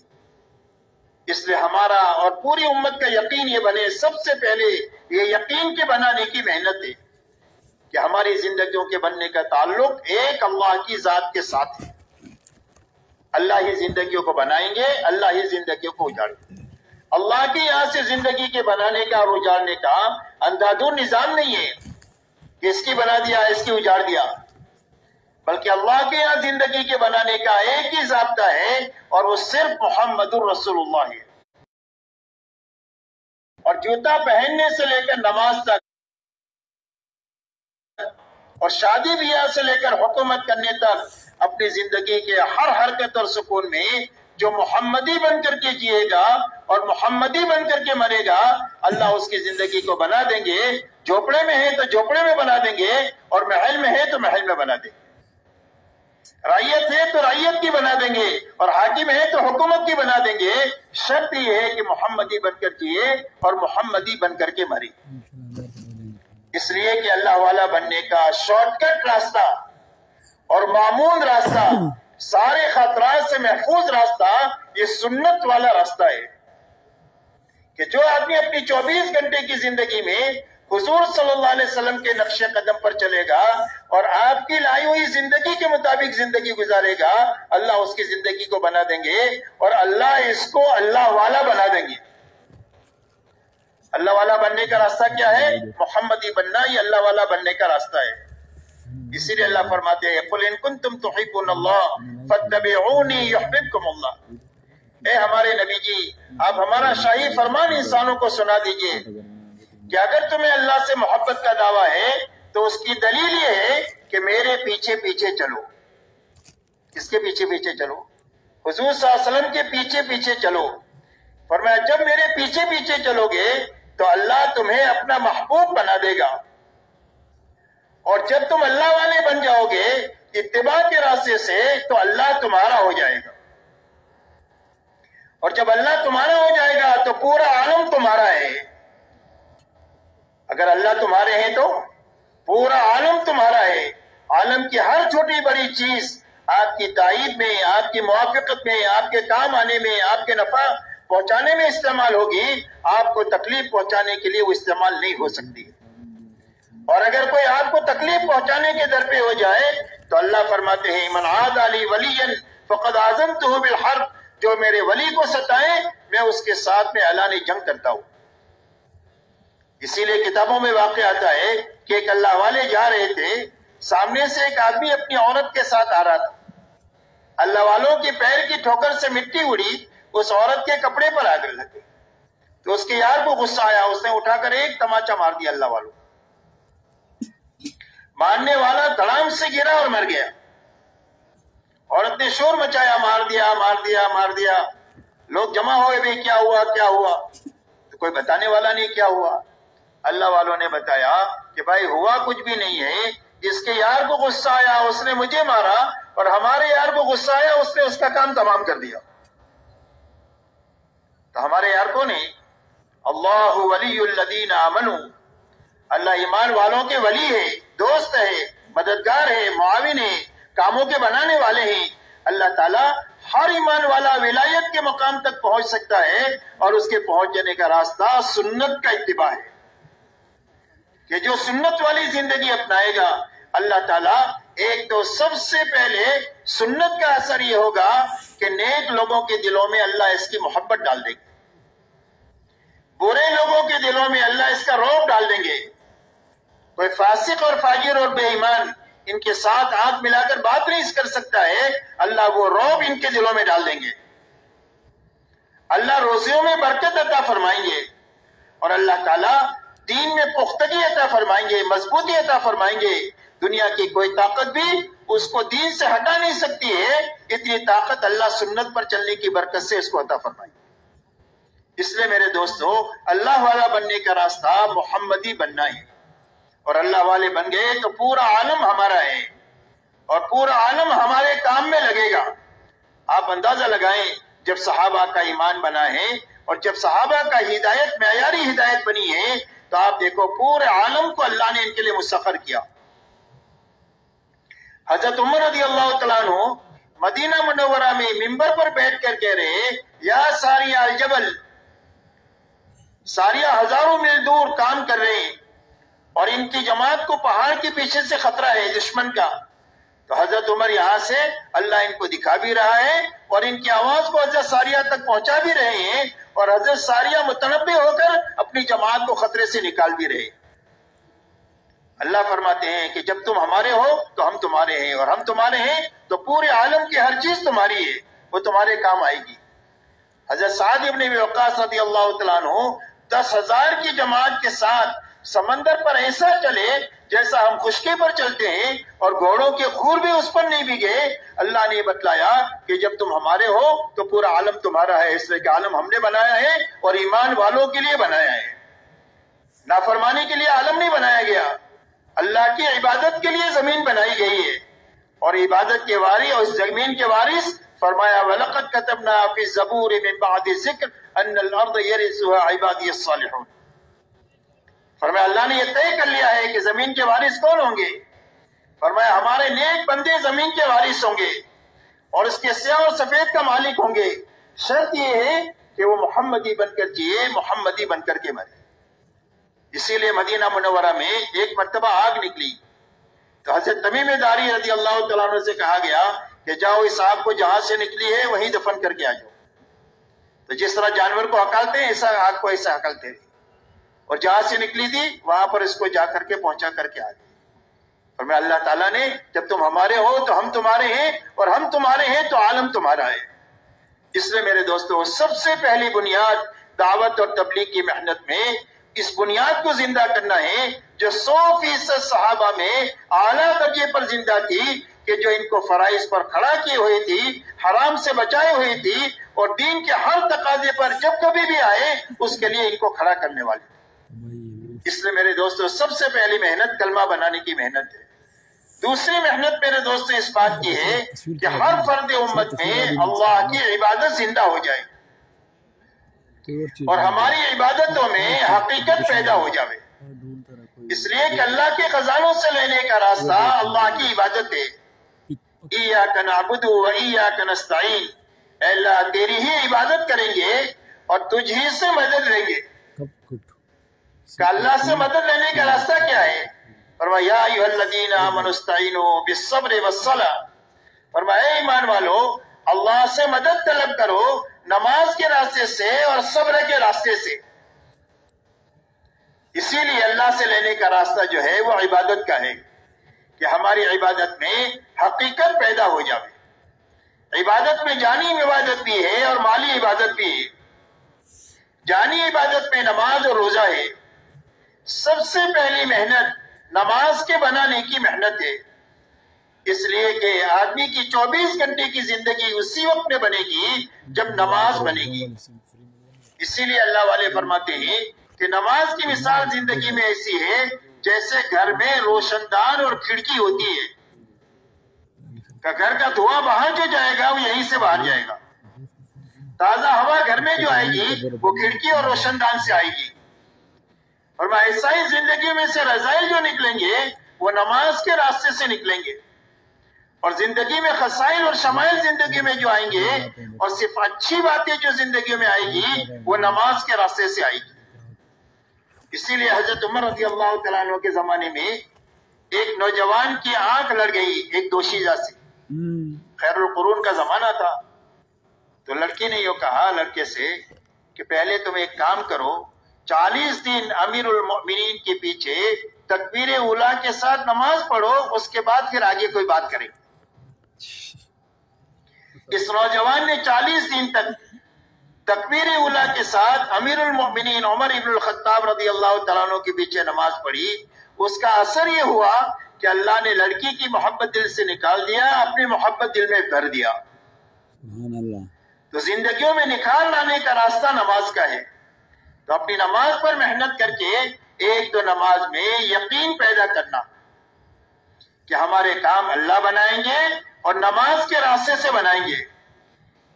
اس لیے ہمارا اور پوری امت کا یقین یہ بنے، سب سے پہلے یہ یقین کے بنانے کی محنت ہے کہ ہماری زندگیوں کے بننے کا تعلق ایک اللہ کی ذات کے ساتھ ہے. اللہ ہی زندگیوں کو بنائیں گے، اللہ ہی زندگیوں کو اجاڑیں گے. اللہ کے یہاں سے زندگی کے بنانے کا اور اجاڑنے کا اندھادھند نظام نہیں ہے کہ اس کی بنا دیا اس کی اجاڑ دیا، بلکہ اللہ کے یہاں زندگی کے بنانے کا ایک ہی ضابطہ ہے اور وہ صرف محمد الرسول اللہ ہے. اور جوتا پہننے سے لے کر نماز تک اور شادی بیاہ سے لے کر حکومت کرنے تک اپنی زندگی کے ہر حرکت اور سکون میں جو محمدی بن کر کے جیے گا اور محمدی بن کر کے مرے گا، اللہ اس کی زندگی کو بنا دیں گے. جھوپڑے میں ہے تو جھوپڑے میں بنا دیں گے، اور محل میں ہے تو محل میں بنا دیں گے. رعیت ہے تو رعیت کی بنا دیں گے، اور حاکم ہے تو حکومت کی بنا دیں گے. شرط یہ ہے کہ محمدی بن کر جیے اور محمدی بن کر کے مرے. اس لیے کہ اللہ والا بننے کا شارٹ کٹ راستہ اور معمول راستہ، سارے خطرات سے محفوظ راستہ، یہ سنت والا راستہ ہے کہ جو آدمی اپنی 24 گھنٹے کی زندگی میں حضور صلی اللہ علیہ وسلم کے نقش قدم پر چلے گا اور آپ کی لائی ہوئی زندگی کے مطابق زندگی گزارے گا، اللہ اس کی زندگی کو بنا دیں گے اور اللہ اس کو اللہ والا بنا دیں گے. اللہ والا بننے کا راستہ کیا ہے؟ محمدی بننا. یہ اللہ والا بننے کا راستہ ہے. اسی لیے اللہ فرماتے ہیں قل ان کنتم تحبون اللہ فاتبعونی یحببکم اللہ۔ اے ہمارے نبی جی، آپ ہمارا شاہی فرمان انسانوں کو سنا دیجئے کہ اگر تمہیں اللہ سے محبت کا دعویٰ ہے تو اس کی دلیل یہ ہے کہ میرے پیچھے پیچھے چلو۔ کس کے پیچھے پیچھے چلو؟ حضور صلی اللہ علیہ وسلم کے پیچھے پیچھے چلو۔ فرمایا جب میرے پیچھے پیچھے چلو گے تو اللہ تمہیں اپنا محبوب بنا دے گا، اور جب تم اللہ والے بن جاؤ گے اتباع کے راستے سے تو اللہ تمہارا ہو جائے گا، اور جب اللہ تمہارا ہو جائے گا تو پورا عالم تمہارا ہے۔ اگر اللہ تمہارے ہیں تو پورا عالم تمہارا ہے۔ عالم کی ہر چھوٹی بڑی چیز آپ کی تائید میں، آپ کی موافقت میں، آپ کے کام آنے میں، آپ کے نفع پہنچانے میں استعمال ہوگی، آپ کو تکلیف پہنچانے کے لیے وہ استعمال نہیں ہو سکتی۔ اور اگر کوئی آپ کو تکلیف پہنچانے کے در پہ ہو جائے تو اللہ فرماتے ہیں من عاد علی ولیا فقد آذنتہ بالحرب، جو میرے ولی کو ستائے میں اس کے ساتھ میں اعلان جنگ کرتا ہوں۔ اسی لیے کتابوں میں واقع آتا ہے کہ ایک اللہ والے جا رہے تھے، سامنے سے ایک آدمی اپنی عورت کے ساتھ آ رہا تھا، اللہ والوں کی پیر کی ٹھوکر سے مٹی اڑی، اس عورت کے کپڑے پر آ لگی، تو اس کے یار کو غصہ آیا، اس نے اٹھا کر ایک تماچا مار دیا اللہ والوں۔ مارنے والا دھڑام سے گرا اور مر گیا، عورت نے شور مچایا مار دیا مار دیا مار دیا، لوگ جمع ہوئے بھی کیا ہوا کیا ہوا، تو کوئی بتانے والا نہیں کیا ہوا۔ اللہ والوں نے بتایا کہ بھائی ہوا کچھ بھی نہیں ہے، جس کے یار کو غصہ آیا اس نے مجھے مارا، اور ہمارے یار کو غصہ آیا اس نے اس کا کام تمام کر دیا۔ تو ہمارے یار کون ہے؟ اللہ ولی الذین آمنوا، اللہ ایمان والوں کے ولی ہے، دوست ہے، مددگار ہے، معاون ہے، کاموں کے بنانے والے ہیں۔ اللہ تعالیٰ ہر ایمان والا ولایت کے مقام تک پہنچ سکتا ہے، اور اس کے پہنچ جانے کا راستہ سنت کا اتباع ہے، کہ جو سنت والی زندگی اپنائے گا اللہ تعالیٰ ایک تو سب سے پہلے سنت کا اثر یہ ہوگا کہ نیک لوگوں کے دلوں میں اللہ اس کی محبت ڈال دے گی، برے لوگوں کے دلوں میں اللہ اس کا رعب ڈال دیں گے۔ کوئی فاسق اور فاجر اور بے ایمان ان کے ساتھ آنکھ ملا کر بات نہیں کر سکتا ہے، اللہ وہ رعب ان کے دلوں میں ڈال دیں گے۔ اللہ روزیوں میں برکت عطا فرمائیں گے، اور اللہ تعالیٰ دین میں پختگی عطا فرمائیں گے، مضبوطی عطا فرمائیں گے۔ دنیا کی کوئی طاقت بھی اس کو دین سے ہٹا نہیں سکتی ہے، اتنی طاقت اللہ سنت پر چلنے کی برکت سے اس کو عطا فرمائیں گے۔ اس لیے میرے دوستو، اللہ والا بننے کا راستہ محمدی بننا ہے، اور اللہ والے بن گئے تو پورا عالم ہمارا ہے، اور پورا عالم ہمارے کام میں لگے گا۔ آپ اندازہ لگائیں جب صحابہ کا ایمان بنا ہے، اور جب صحابہ کا ہدایت معیاری ہدایت بنی ہے، تو آپ دیکھو پورے عالم کو اللہ نے ان کے لیے مسخر کیا۔ حضرت عمر رضی اللہ تعالیٰ عنہ مدینہ منورہ میں ممبر پر بیٹھ کر کہہ رہے یا ساریہ الجبل، ساریہ ہزاروں میل دور کام کر رہے ہیں، اور ان کی جماعت کو پہاڑ کے پیچھے سے خطرہ ہے دشمن کا۔ تو حضرت عمر یہاں سے اللہ ان کو دکھا بھی رہا ہے، اور ان کی آواز کو حضرت ساریہ تک پہنچا بھی رہے ہیں، اور حضرت ساریہ متنبع ہو کر اپنی جماعت کو خطرے سے نکال بھی رہے۔ اللہ فرماتے ہیں کہ جب تم ہمارے ہو تو ہم تمہارے ہیں، اور ہم تمہارے ہیں تو پورے عالم کی ہر چیز تمہاری ہے، وہ تمہارے کام آئے گی۔ حضرت سعد ابن ابی وقاص رضی اللہ تعالیٰ عنہ 10,000 کی جماعت کے ساتھ سمندر پر ایسا چلے جیسا ہم خشکی پر چلتے ہیں، اور گھوڑوں کے خور بھی اس پر نہیں بھیگے۔ اللہ نے بتلایا کہ جب تم ہمارے ہو تو پورا عالم تمہارا ہے، اس لیے کہ عالم ہم نے بنایا ہے اور ایمان والوں کے لیے بنایا ہے، نافرمانی کے لیے عالم نہیں بنایا گیا۔ اللہ کی عبادت کے لیے زمین بنائی گئی ہے، اور عبادت کے وارث اور زمین کے وارث فرمایا وَلَقَدْ كَتَبْنَا فِي الزَّبُورِ مِن بَعْدِ الذِّكْرِ أَنَّ الْأَرْضَ يَرِثُهَا عِبَادِيَ الصَّالِحُونَ۔ فرمایا اللہ نے یہ طے کر لیا ہے کہ زمین کے وارث کون ہوں گے۔ فرمایا ہمارے نیک بندے زمین کے وارث ہوں گے، اور اس کے سیاہ اور سفید کا مالک ہوں گے۔ شرط یہ ہے کہ وہ محمدی بن کر جیے، محمدی بن کر کے مرے۔ اسی لیے مدینہ منورہ میں ایک مرتبہ آگ نکلی، تو حضرت تمیم داری رضی اللہ تعالیٰ عنہ سے کہا گیا کہ جاؤ اس آگ کو جہاں سے نکلی ہے وہیں دفن کر کے آ جاؤ۔ تو جس طرح جانور کو ہکالتے ہیں ایسا آگ کو ایسا ہکالتے تھے، اور جہاں سے نکلی تھی وہاں پر اس کو جا کر کے پہنچا کر کے آ گئے۔ اور میں اللہ تعالیٰ نے جب تم ہمارے ہو تو ہم تمہارے ہیں، اور ہم تمہارے ہیں تو عالم تمہارا ہے۔ اس لیے میرے دوستو سب سے پہلی بنیاد دعوت اور تبلیغ کی محنت میں اس بنیاد کو زندہ کرنا ہے جو 100% صحابہ میں اعلیٰ درجے پر زندہ تھی، کہ جو ان کو فرائض پر کھڑا کیے ہوئی تھی، حرام سے بچائے ہوئی تھی، اور دین کے ہر تقاضے پر جب کبھی بھی آئے اس کے لیے ان کو کھڑا کرنے والی۔ اس لیے میرے دوستو سب سے پہلی محنت کلمہ بنانے کی محنت ہے۔ دوسری محنت میرے دوستو اس بات کی ہے کہ ہر فرد امت میں اللہ کی عبادت زندہ ہو جائے اور ہماری عبادتوں میں حقیقت پیدا ہو جائے۔ اس لیے کہ اللہ کے خزانوں سے لینے کا راستہ اللہ کی عبادت ہے۔ ایاک نعبد و ایاک نستعین، اے اللہ تیری ہی عبادت کریں گے اور تجھ ہی سے مدد لیں گے۔ کہ اللہ سے مدد لینے کا راستہ کیا ہے؟ فرمایا یا ایھا الذین آمنوا استعینوا بالصبر والصلاۃ، فرمایا اے ایمان والو اللہ سے مدد طلب کرو نماز کے راستے سے اور صبر کے راستے سے۔ اسی لیے اللہ سے لینے کا راستہ جو ہے وہ عبادت کا ہے کہ ہماری عبادت میں حقیقت پیدا ہو جائے۔ عبادت میں جانی عبادت بھی ہے اور مالی عبادت بھی ہے۔ جانی عبادت میں نماز اور روزہ ہے۔ سب سے پہلی محنت نماز کے بنانے کی محنت ہے، اس لیے کہ آدمی کی 24 گھنٹے کی زندگی اسی وقت میں بنے گی جب نماز بنے گی۔ اسی لیے اللہ والے فرماتے ہیں کہ نماز کی مثال زندگی میں ایسی ہے جیسے گھر میں روشن دان اور کھڑکی ہوتی ہے کہ گھر کا دھواں باہر جو جائے گا وہ یہیں سے باہر جائے گا، تازہ ہوا گھر میں جو آئے گی وہ کھڑکی اور روشن دان سے آئے گی۔ اور ایسا ہی زندگی میں سے رذائل جو نکلیں گے وہ نماز کے راستے سے نکلیں گے، اور زندگی میں خسائل اور شمائل زندگی میں جو آئیں گے اور صرف اچھی باتیں جو زندگی میں آئے گی وہ نماز کے راستے سے آئے گی۔ اسی لیے حضرت عمر رضی اللہ تعالیٰ عنہ کے زمانے میں ایک نوجوان کی آنکھ لڑ گئی ایک دوشیزہ سے، خیر القرون کا زمانہ تھا، تو لڑکی نے یہ کہا لڑکے سے کہ پہلے تم ایک کام کرو، 40 دن امیر المؤمنین کے پیچھے تکبیر اولیٰ کے ساتھ نماز پڑھو، اس کے بعد پھر آگے کوئی بات کریں۔ اس نوجوان نے 40 دن تک تکبیر اولیٰ کے ساتھ امیر المؤمنین عمر ابن الخطاب رضی اللہ تعالیٰ عنہ کے پیچھے نماز پڑھی۔ اس کا اثر یہ ہوا کہ اللہ نے لڑکی کی محبت دل سے نکال دیا، اپنی محبت دل میں بھر دیا۔ تو زندگیوں میں نکال لانے کا راستہ نماز کا ہے، تو اپنی نماز پر محنت کر کے ایک تو نماز میں یقین پیدا کرنا کہ ہمارے کام اللہ بنائیں گے اور نماز کے راستے سے بنائیں گے،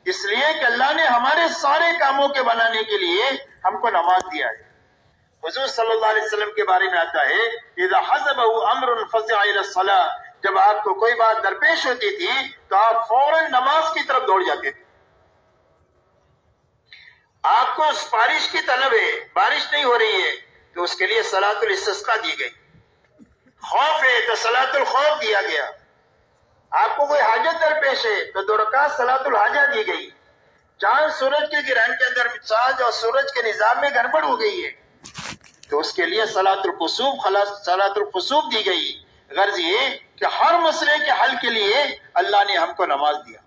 اس لیے کہ اللہ نے ہمارے سارے کاموں کے بنانے کے لیے ہم کو نماز دیا ہے۔ حضور صلی اللہ علیہ وسلم کے بارے میں آتا ہے اذا حزبه امر فزع الى الصلاة، جب آپ کو کوئی بات درپیش ہوتی تھی تو آپ فوراً نماز کی طرف دوڑ جاتے تھے۔ آپ کو اس بارش کی طلب ہے، بارش نہیں ہو رہی ہے تو اس کے لیے صلاۃ الاستسقاء دی گئی، خوف ہے تو صلاۃ الخوف دیا گیا، آپ کو کوئی حاجت درپیش ہے تو 2 رکعت صلاۃ الحاجہ دی گئی، چاند سورج کے گرہن کے اندر چاند اور سورج کے نظام میں گڑبڑ ہو گئی ہے تو اس کے لیے صلاۃ الخسوف دی گئی۔ غرض یہ کہ ہر مسئلے کے حل کے لیے اللہ نے ہم کو نماز دیا۔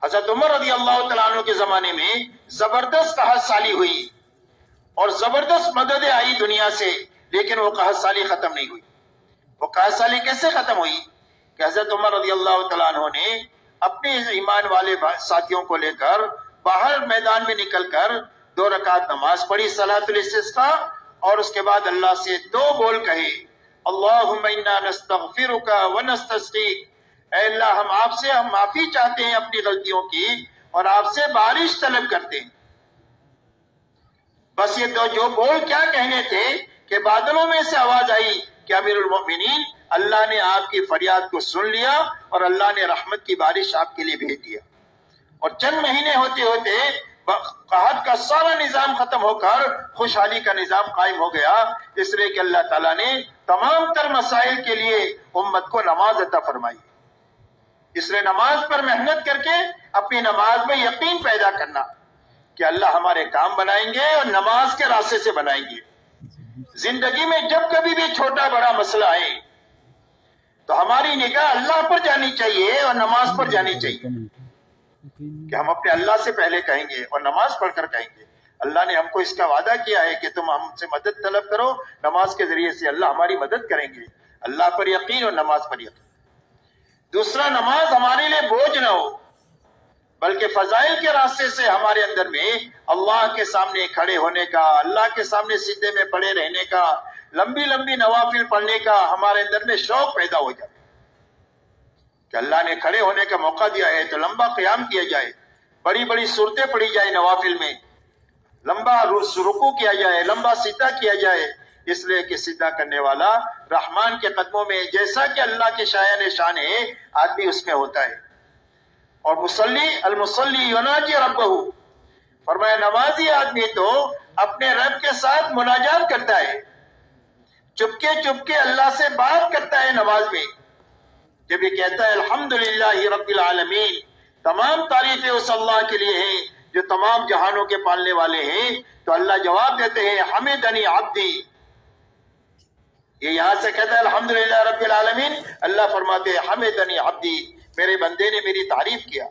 حضرت عمر رضی اللہ تعالیٰ عنہ کے زمانے میں زبردست قحط سالی ہوئی اور زبردست مدد آئی دنیا سے، لیکن وہ قحط سالی ختم نہیں ہوئی۔ وہ قحط سالی کیسے ختم ہوئی کہ حضرت عمر رضی اللہ تعالیٰ عنہ نے اپنے ایمان والے ساتھیوں کو لے کر باہر میدان میں نکل کر 2 رکعت نماز پڑھی صلاۃ الاستسقاء، اور اس کے بعد اللہ سے 2 بول کہے اللہم انا نستغفرک ونستسقیک، اے اللہ ہم آپ سے معافی چاہتے ہیں اپنی غلطیوں کی اور آپ سے بارش طلب کرتے ہیں۔ بس یہ تو جو بول کیا کہنے تھے کہ بادلوں میں سے آواز آئی کہ امیر المؤمنین اللہ نے آپ کی فریاد کو سن لیا اور اللہ نے رحمت کی بارش آپ کے لیے بھیج دیا، اور چند مہینے ہوتے ہوتے قحط کا سارا نظام ختم ہو کر خوشحالی کا نظام قائم ہو گیا، اس لیے کہ اللہ تعالیٰ نے تمام تر مسائل کے لیے امت کو نماز عطا فرمائی۔ اس لیے نماز پر محنت کر کے اپنی نماز میں یقین پیدا کرنا کہ اللہ ہمارے کام بنائیں گے اور نماز کے راستے سے بنائیں گے۔ زندگی میں جب کبھی بھی چھوٹا بڑا مسئلہ آئے تو ہماری نگاہ اللہ پر جانی چاہیے اور نماز پر جانی چاہیے کہ ہم اپنے اللہ سے پہلے کہیں گے اور نماز پڑھ کر کہیں گے. اللہ نے ہم کو اس کا وعدہ کیا ہے کہ تم ہم سے مدد طلب کرو، نماز کے ذریعے سے اللہ ہماری مدد کریں گے. اللہ پر یقین اور نماز پر یقین. دوسرا، نماز ہمارے لیے بوجھ نہ ہو بلکہ فضائل کے راستے سے ہمارے اندر میں اللہ کے سامنے کھڑے ہونے کا، اللہ کے سامنے سجدے میں پڑے رہنے کا، لمبی لمبی نوافل پڑھنے کا ہمارے اندر میں شوق پیدا ہو جائے کہ اللہ نے کھڑے ہونے کا موقع دیا ہے تو لمبا قیام کیا جائے، بڑی بڑی صورتیں پڑھی جائے نوافل میں، لمبا رکوع کیا جائے، لمبا سجدہ کیا جائے، اس لیے کہ سجدہ کرنے والا رحمان کے قدموں میں جیسا کہ اللہ کے شایان شان ہے آدمی اس میں ہوتا ہے. اور المصلی یناجی ربہ، فرمایا نمازی آدمی تو اپنے رب کے ساتھ مناجات کرتا ہے، چپکے چپکے اللہ سے بات کرتا ہے نماز میں. جب یہ کہتا ہے الحمدللہ رب العالمین، تمام تعریفیں اس اللہ کے لیے ہیں جو تمام جہانوں کے پالنے والے ہیں، تو اللہ جواب دیتے ہیں حمدنی عبدی. یہ یہاں سے کہتا ہے الحمدللہ رب العالمین، اللہ فرماتے ہیں حمدنی عبدی، میرے بندے نے میری تعریف کیا.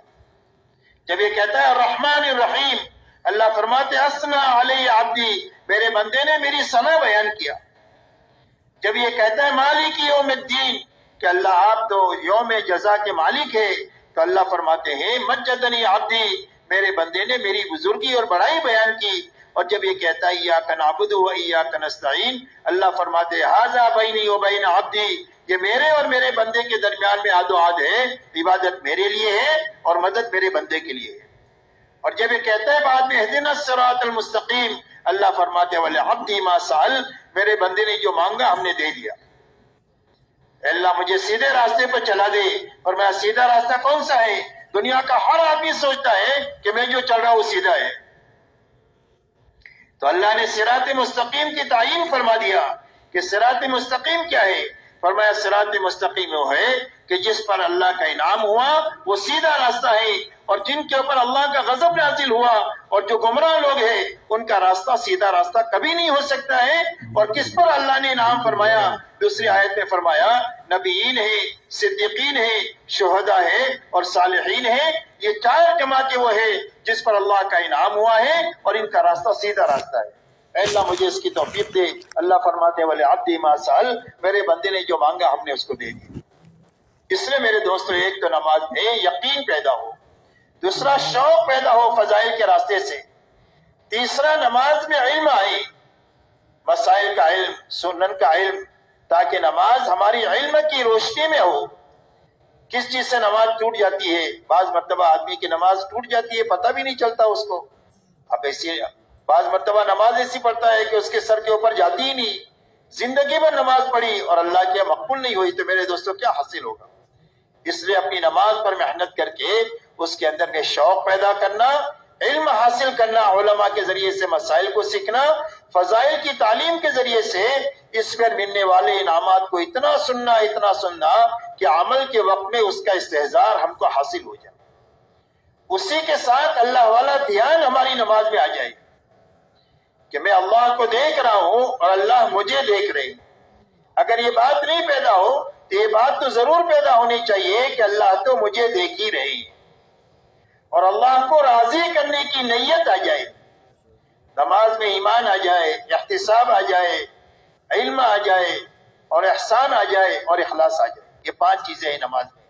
جب یہ کہتا ہے الرحمن الرحیم، اللہ فرماتے ہیں اثنا علی عبدی، میرے بندے نے میری ثنا بیان کیا. جب یہ کہتا ہے مالک یوم الدین، کہ اللہ آپ تو یوم جزا کے مالک ہے، تو اللہ فرماتے ہیں مجدنی عبدی، میرے بندے نے میری بزرگی اور بڑائی بیان کی. اور جب یہ کہتا ہے ایاک نعبد و ایاک نستعین، اللہ فرماتے ہیں ھذا بینی و بین عبدی، یہ میرے اور میرے بندے کے درمیان میں عہد و عہد ہے، عبادت میرے لیے ہے اور مدد میرے بندے کے لیے ہے. اور جب یہ کہتا ہے بعد میں اہدنا الصراط المستقیم، اللہ فرماتے ہیں ولعبدی ما سأل، میرے بندے نے جو مانگا ہم نے دے دیا. اللہ مجھے سیدھے راستے پر چلا دے. اور میرا سیدھا راستہ کون سا ہے؟ دنیا کا ہر آدمی سوچتا ہے کہ میں جو چل رہا ہوں وہ سیدھا ہے، تو اللہ نے صراط مستقیم کی تعین فرما دیا کہ صراط مستقیم کیا ہے. فرمایا صراط مستقیم وہ ہے کہ جس پر اللہ کا انعام ہوا وہ سیدھا راستہ ہے، اور جن کے اوپر اللہ کا غضب نازل ہوا اور جو گمراہ لوگ ہیں ان کا راستہ سیدھا راستہ کبھی نہیں ہو سکتا ہے. اور کس پر اللہ نے انعام فرمایا؟ دوسری آیت میں فرمایا نبیین ہیں، صدیقین ہیں، شہداء ہیں اور صالحین ہیں. یہ چار جماعتیں وہ ہیں جس پر اللہ کا انعام ہوا ہے اور ان کا راستہ سیدھا راستہ ہے. اے اللہ مجھے اس کی توفیق دے. اللہ فرماتے وَلِعَبْدِي مَا سَأَلَ، میرے بندے نے جو مانگا ہم نے اس کو دے دیا. اس لیے میرے دوستو ایک تو نماز میں یقین پیدا ہو، دوسرا شوق پیدا ہو فضائل کے راستے سے، تیسرا نماز میں علم آئے، مسائل کا علم، سنن کا علم، تاکہ نماز ہماری علم کی روشنی میں ہو. کس چیز سے نماز ٹوٹ جاتی ہے؟ بعض مرتبہ آدمی کی نماز ٹوٹ جاتی ہے، پتہ بھی نہیں چلتا اس کو. اب ایسی بعض مرتبہ نماز ایسی پڑھتا ہے کہ اس کے سر کے اوپر جاتی ہی نہیں، زندگی بھر نماز پڑھی اور اللہ کے مقبول نہیں ہوئی، تو میرے دوستوں کیا حاصل ہوگا؟ اس لیے اپنی نماز پر محنت کر کے اس کے اندر میں شوق پیدا کرنا، علم حاصل کرنا، علماء کے ذریعے سے مسائل کو سیکھنا، فضائل کی تعلیم کے ذریعے سے اس پر ملنے والے انعامات کو اتنا سننا کہ عمل کے وقت میں اس کا استحضار ہم کو حاصل ہو جائے. اسی کے ساتھ اللہ والا دھیان ہماری نماز میں آ جائے کہ میں اللہ کو دیکھ رہا ہوں اور اللہ مجھے دیکھ رہے. اگر یہ بات نہیں پیدا ہو تو یہ بات تو ضرور پیدا ہونی چاہیے کہ اللہ تو مجھے دیکھ ہی رہے، اور اللہ کو راضی کرنے کی نیت آ جائے. نماز میں ایمان آ جائے، احتساب آ جائے، علم آ جائے اور احسان آ جائے اور اخلاص آ جائے. یہ 5 چیزیں ہیں نماز میں.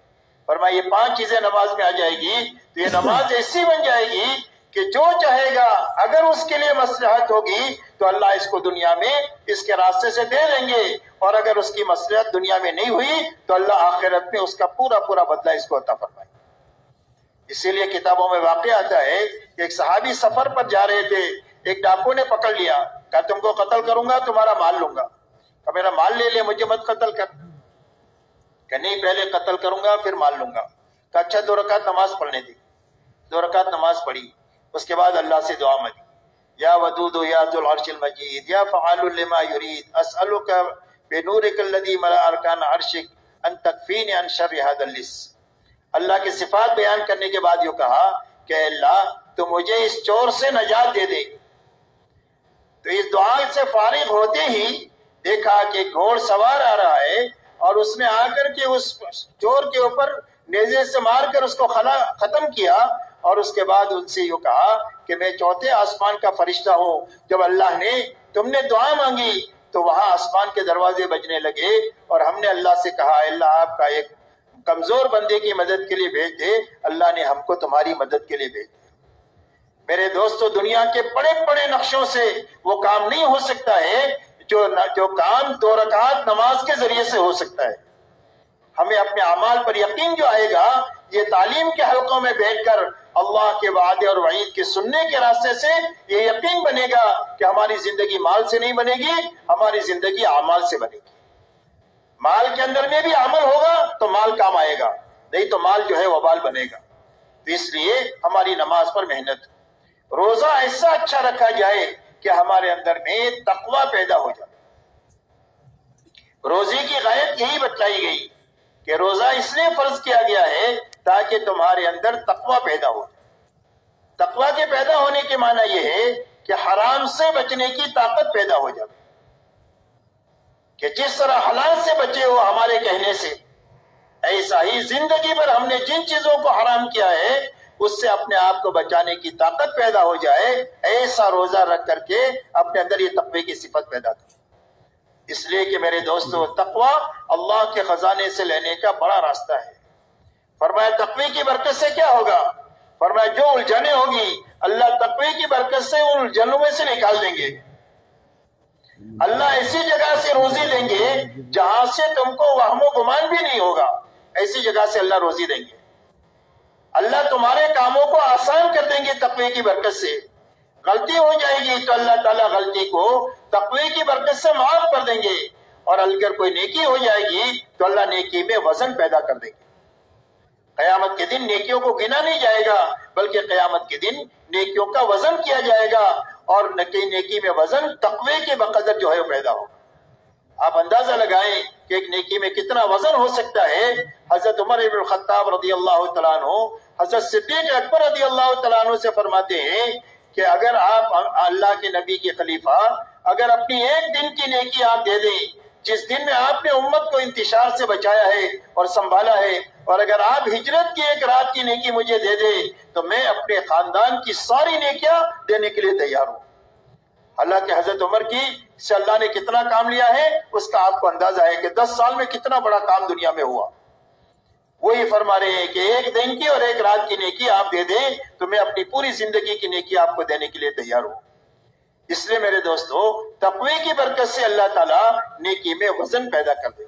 فرمایا یہ 5 چیزیں نماز میں آ جائے گی تو یہ نماز ایسی بن جائے گی کہ جو چاہے گا اگر اس کے لیے مصلحت ہوگی تو اللہ اس کو دنیا میں اس کے راستے سے دے دیں گے، اور اگر اس کی مصلحت دنیا میں نہیں ہوئی تو اللہ آخرت میں اس کا پورا بدلہ اس کو عطا فرمائے. اسی لیے کتابوں میں واقع آتا ہے کہ ایک صحابی سفر پر جا رہے تھے، ایک ڈاکو نے پکڑ لیا، کہا تم کو قتل کروں گا، تمہارا مال لوں گا. کہا میرا مال لے لے، مجھے مت قتل کر. کہ نہیں، پہلے قتل کروں گا پھر مال لوں گا. کہا اچھا 2 رکعت نماز پڑھنے دی. 2 رکعت نماز پڑھی، اس کے بعد اللہ سے دعا مانگی، یا ودود یا ذو العرش المجید یا فعال لما یرید اسألک بنورک الذی ملأ ارکان عرشک ان تکفینی عن شر ھذا اللص. اللہ کی صفات بیان کرنے کے بعد یہ کہا کہ اللہ تو مجھے اس چور سے نجات دے دے. تو اس دعا سے فارغ ہوتے ہی دیکھا کہ گھوڑ سوار آ رہا ہے اور اس نے آ کر کے اس چور کے اوپر نیزے سے مار کر اس کو ختم کیا، اور اس کے بعد ان سے یوں کہا کہ میں چوتھے آسمان کا فرشتہ ہوں۔ جب اللہ نے تم نے دعا مانگی تو وہاں آسمان کے دروازے بجنے لگے، اور ہم نے اللہ سے کہا اللہ آپ کا ایک کمزور بندے کی مدد کے لیے بھیج دے، اللہ نے ہم کو تمہاری مدد کے لیے بھیج دیا۔ میرے دوستو، دنیا کے بڑے بڑے نقشوں سے وہ کام نہیں ہو سکتا ہے جو کام 2 رکعت نماز کے ذریعے سے ہو سکتا ہے۔ ہمیں اپنے اعمال پر یقین جو آئے گا، یہ تعلیم کے حلقوں میں بیٹھ کر اللہ کے وعدے اور وعید کے سننے کے راستے سے یہ یقین بنے گا کہ ہماری زندگی مال سے نہیں بنے گی، ہماری زندگی اعمال سے بنے گی۔ مال کے اندر میں بھی عمل ہوگا تو مال کام آئے گا، نہیں تو مال جو ہے وبال بنے گا۔ تو اس لیے ہماری نماز پر محنت، روزہ ایسا اچھا رکھا جائے کہ ہمارے اندر میں تقوی پیدا ہو جائے۔ روزے کی غایت یہی بتلائی گئی کہ روزہ اس لیے فرض کیا گیا ہے تاکہ تمہارے اندر تقوی پیدا ہو جائے۔ تقوی کے پیدا ہونے کے معنی یہ ہے کہ حرام سے بچنے کی طاقت پیدا ہو جائے، کہ جس طرح حلال سے بچے ہو ہمارے کہنے سے، ایسا ہی زندگی پر ہم نے جن چیزوں کو حرام کیا ہے اس سے اپنے آپ کو بچانے کی طاقت پیدا ہو جائے۔ ایسا روزہ رکھ کر کے اپنے اندر یہ تقوی کی صفت پیدا کرے۔ اس لیے کہ میرے دوستو، تقوی اللہ کے خزانے سے لینے کا بڑا راستہ ہے۔ فرمایا تقوی کی برکت سے کیا ہوگا؟ فرمایا جو الجھنیں ہوگی اللہ تقوی کی برکت سے ان الجھنوں میں سے نکال دیں گے۔ اللہ ایسی جگہ سے روزی دیں گے جہاں سے تم کو وہم و گمان بھی نہیں ہوگا، ایسی جگہ سے اللہ روزی دیں گے۔ اللہ تمہارے کاموں کو آسان کر دیں گے تقوی کی برکت سے۔ غلطی ہو جائے گی تو اللہ تعالیٰ غلطی کو تقوی کی برکت سے معاف کر دیں گے، اور اگر کوئی نیکی ہو جائے گی تو اللہ نیکی میں وزن پیدا کر دیں گے۔ قیامت کے دن نیکیوں کو گنا نہیں جائے گا، بلکہ قیامت کے دن نیکیوں کا وزن کیا جائے گا، اور نیکی میں وزن تقوی کے بقدر جو ہے وہ پیدا ہوگا۔ آپ اندازہ لگائیں کہ ایک نیکی میں کتنا وزن ہو سکتا ہے۔ حضرت عمر بن الخطاب رضی اللہ تعالیٰ عنہ حضرت صدیق اکبر رضی اللہ تعالیٰ عنہ سے فرماتے ہیں کہ اگر آپ اللہ کے نبی کے خلیفہ، اگر اپنی ایک دن کی نیکی آپ دے دیں، جس دن میں آپ نے امت کو انتشار سے بچایا ہے اور سنبھالا ہے، اور اگر آپ ہجرت کی ایک رات کی نیکی مجھے دے دیں تو میں اپنے خاندان کی ساری نیکیاں دینے کے لیے تیار ہوں۔ حالانکہ حضرت عمر کی سے اللہ نے کتنا کام لیا ہے اس کا آپ کو اندازہ ہے کہ 10 سال میں کتنا بڑا کام دنیا میں ہوا۔ وہی فرما رہے ہیں کہ ایک دن کی اور ایک رات کی نیکی آپ دے دیں تو میں اپنی پوری زندگی کی نیکی آپ کو دینے کے لیے تیار ہوں۔ اس لیے میرے دوستو، تقوی کی برکت سے اللہ تعالیٰ نیکی میں وزن پیدا کر دے۔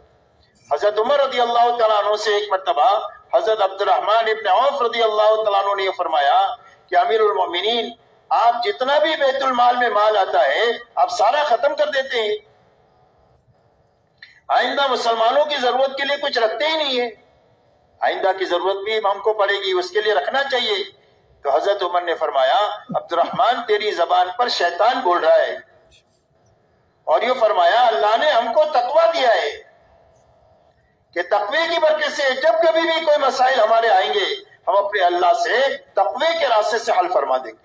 حضرت عمر رضی اللہ تعالیٰ عنہ سے ایک مرتبہ حضرت عبد الرحمن ابن عوف رضی اللہ تعالیٰ عنہ نے یہ فرمایا کہ امیر المؤمنین، آپ جتنا بھی بیت المال میں مال آتا ہے آپ سارا ختم کر دیتے ہیں، آئندہ مسلمانوں کی ضرورت کے لیے کچھ رکھتے ہی نہیں ہے، آئندہ کی ضرورت بھی ہم کو پڑے گی، اس کے لیے رکھنا چاہیے۔ تو حضرت عمر نے فرمایا عبد الرحمن تیری زبان پر شیطان بول رہا ہے، اور یہ فرمایا اللہ نے ہم کو تقوی دیا ہے کہ تقوی کی برکت سے جب کبھی بھی کوئی مسائل ہمارے آئیں گے ہم اپنے اللہ سے تقوی کے راستے سے حل فرما دیں گے۔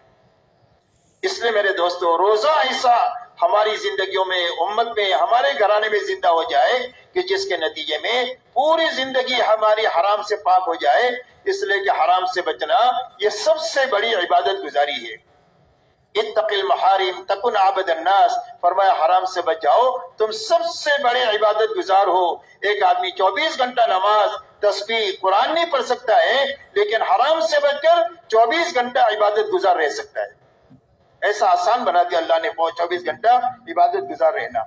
اس لیے میرے دوستو، روزہ ایسا ہماری زندگیوں میں، امت میں، ہمارے گھرانے میں زندہ ہو جائے کہ جس کے نتیجے میں پوری زندگی ہماری حرام سے پاک ہو جائے۔ اس لیے کہ حرام سے بچنا یہ سب سے بڑی عبادت گزاری ہے۔ اتق المحارم تکن عبد الناس، فرمایا حرام سے بچ جاؤ تم سب سے بڑے عبادت گزار ہو۔ ایک آدمی 24 گھنٹہ نماز، تسبیح، قرآن نہیں پڑھ سکتا ہے، لیکن حرام سے بچ کر 24 گھنٹہ عبادت گزار رہ سکتا ہے۔ ایسا آسان بنا دیا اللہ نے 24 گھنٹہ عبادت گزار رہنا۔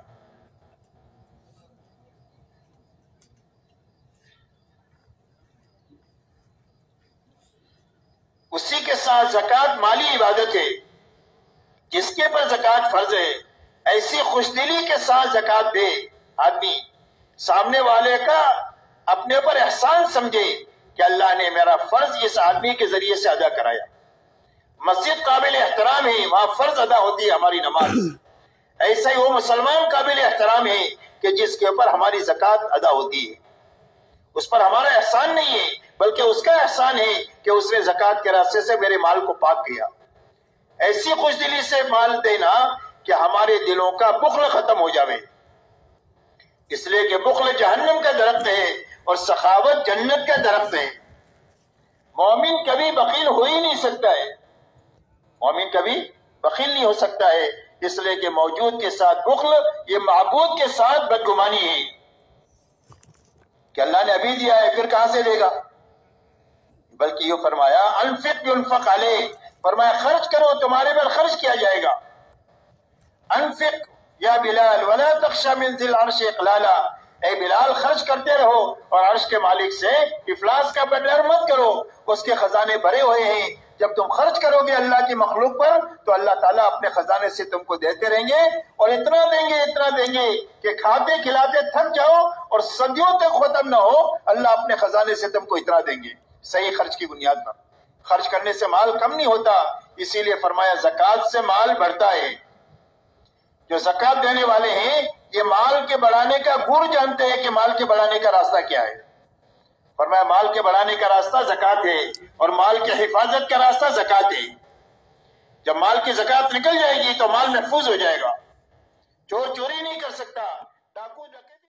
اسی کے ساتھ زکوٰۃ مالی عبادت ہے، جس کے پر زکوٰۃ فرض ہے، ایسی خوش دلی کے ساتھ زکوٰۃ دے آدمی، سامنے والے کا اپنے پر احسان سمجھے کہ اللہ نے میرا فرض اس آدمی کے ذریعے سے ادا کرایا۔ مسجد قابل احترام ہے، وہاں فرض ادا ہوتی ہے ہماری نماز، ایسا ہی وہ مسلمان قابل احترام ہے کہ جس کے اوپر ہماری زکوٰۃ ادا ہوتی ہے۔ اس پر ہمارا احسان نہیں ہے بلکہ اس کا احسان ہے کہ اس نے زکوٰۃ کے راستے سے میرے مال کو پاک کیا۔ ایسی خوش دلی سے مال دینا کہ ہمارے دلوں کا بخل ختم ہو جاوے۔ اس لیے کہ بخل جہنم کا درخت ہے اور سخاوت جنت کا درخت ہے۔ مومن کبھی بخیل ہو ہی نہیں سکتا ہے، مومن کبھی بخیل نہیں ہو سکتا ہے، اس لیے کہ موجود کے ساتھ بخل یہ معبود کے ساتھ بدگمانی ہے کہ اللہ نے ابھی دیا ہے پھر کہاں سے دے گا، بلکہ یہ فرمایا انفق ينفق علیک، فرمایا خرچ کرو تمہارے پر خرچ کیا جائے گا۔ انفق یا بلال ولا تخشى من ذی العرش اقلالا، اے بلال خرچ کرتے رہو اور عرش کے مالک سے افلاس کا ڈر مت کرو، اس کے خزانے بھرے ہوئے ہیں، جب تم خرچ کرو گے اللہ کی مخلوق پر تو اللہ تعالیٰ اپنے خزانے سے تم کو دیتے رہیں گے، اور اتنا دیں گے کہ کھاتے کھلاتے تھک جاؤ اور صدیوں تک ختم نہ ہو، اللہ اپنے خزانے سے تم کو اتنا دیں گے، صحیح خرچ کی بنیاد پر۔ خرچ کرنے سے مال کم نہیں ہوتا، اسی لیے فرمایا زکوٰۃ سے مال بڑھتا ہے۔ جو زکوٰۃ دینے والے ہیں یہ مال کے بڑھانے کا گر جانتے ہیں کہ مال کے بڑھانے کا راستہ کیا ہے۔ فرمایا مال کے بڑھانے کا راستہ زکوٰۃ ہے اور مال کے حفاظت کا راستہ زکوٰۃ ہے۔ جب مال کی زکوٰۃ نکل جائے گی تو مال محفوظ ہو جائے گا، چور چوری نہیں کر سکتا،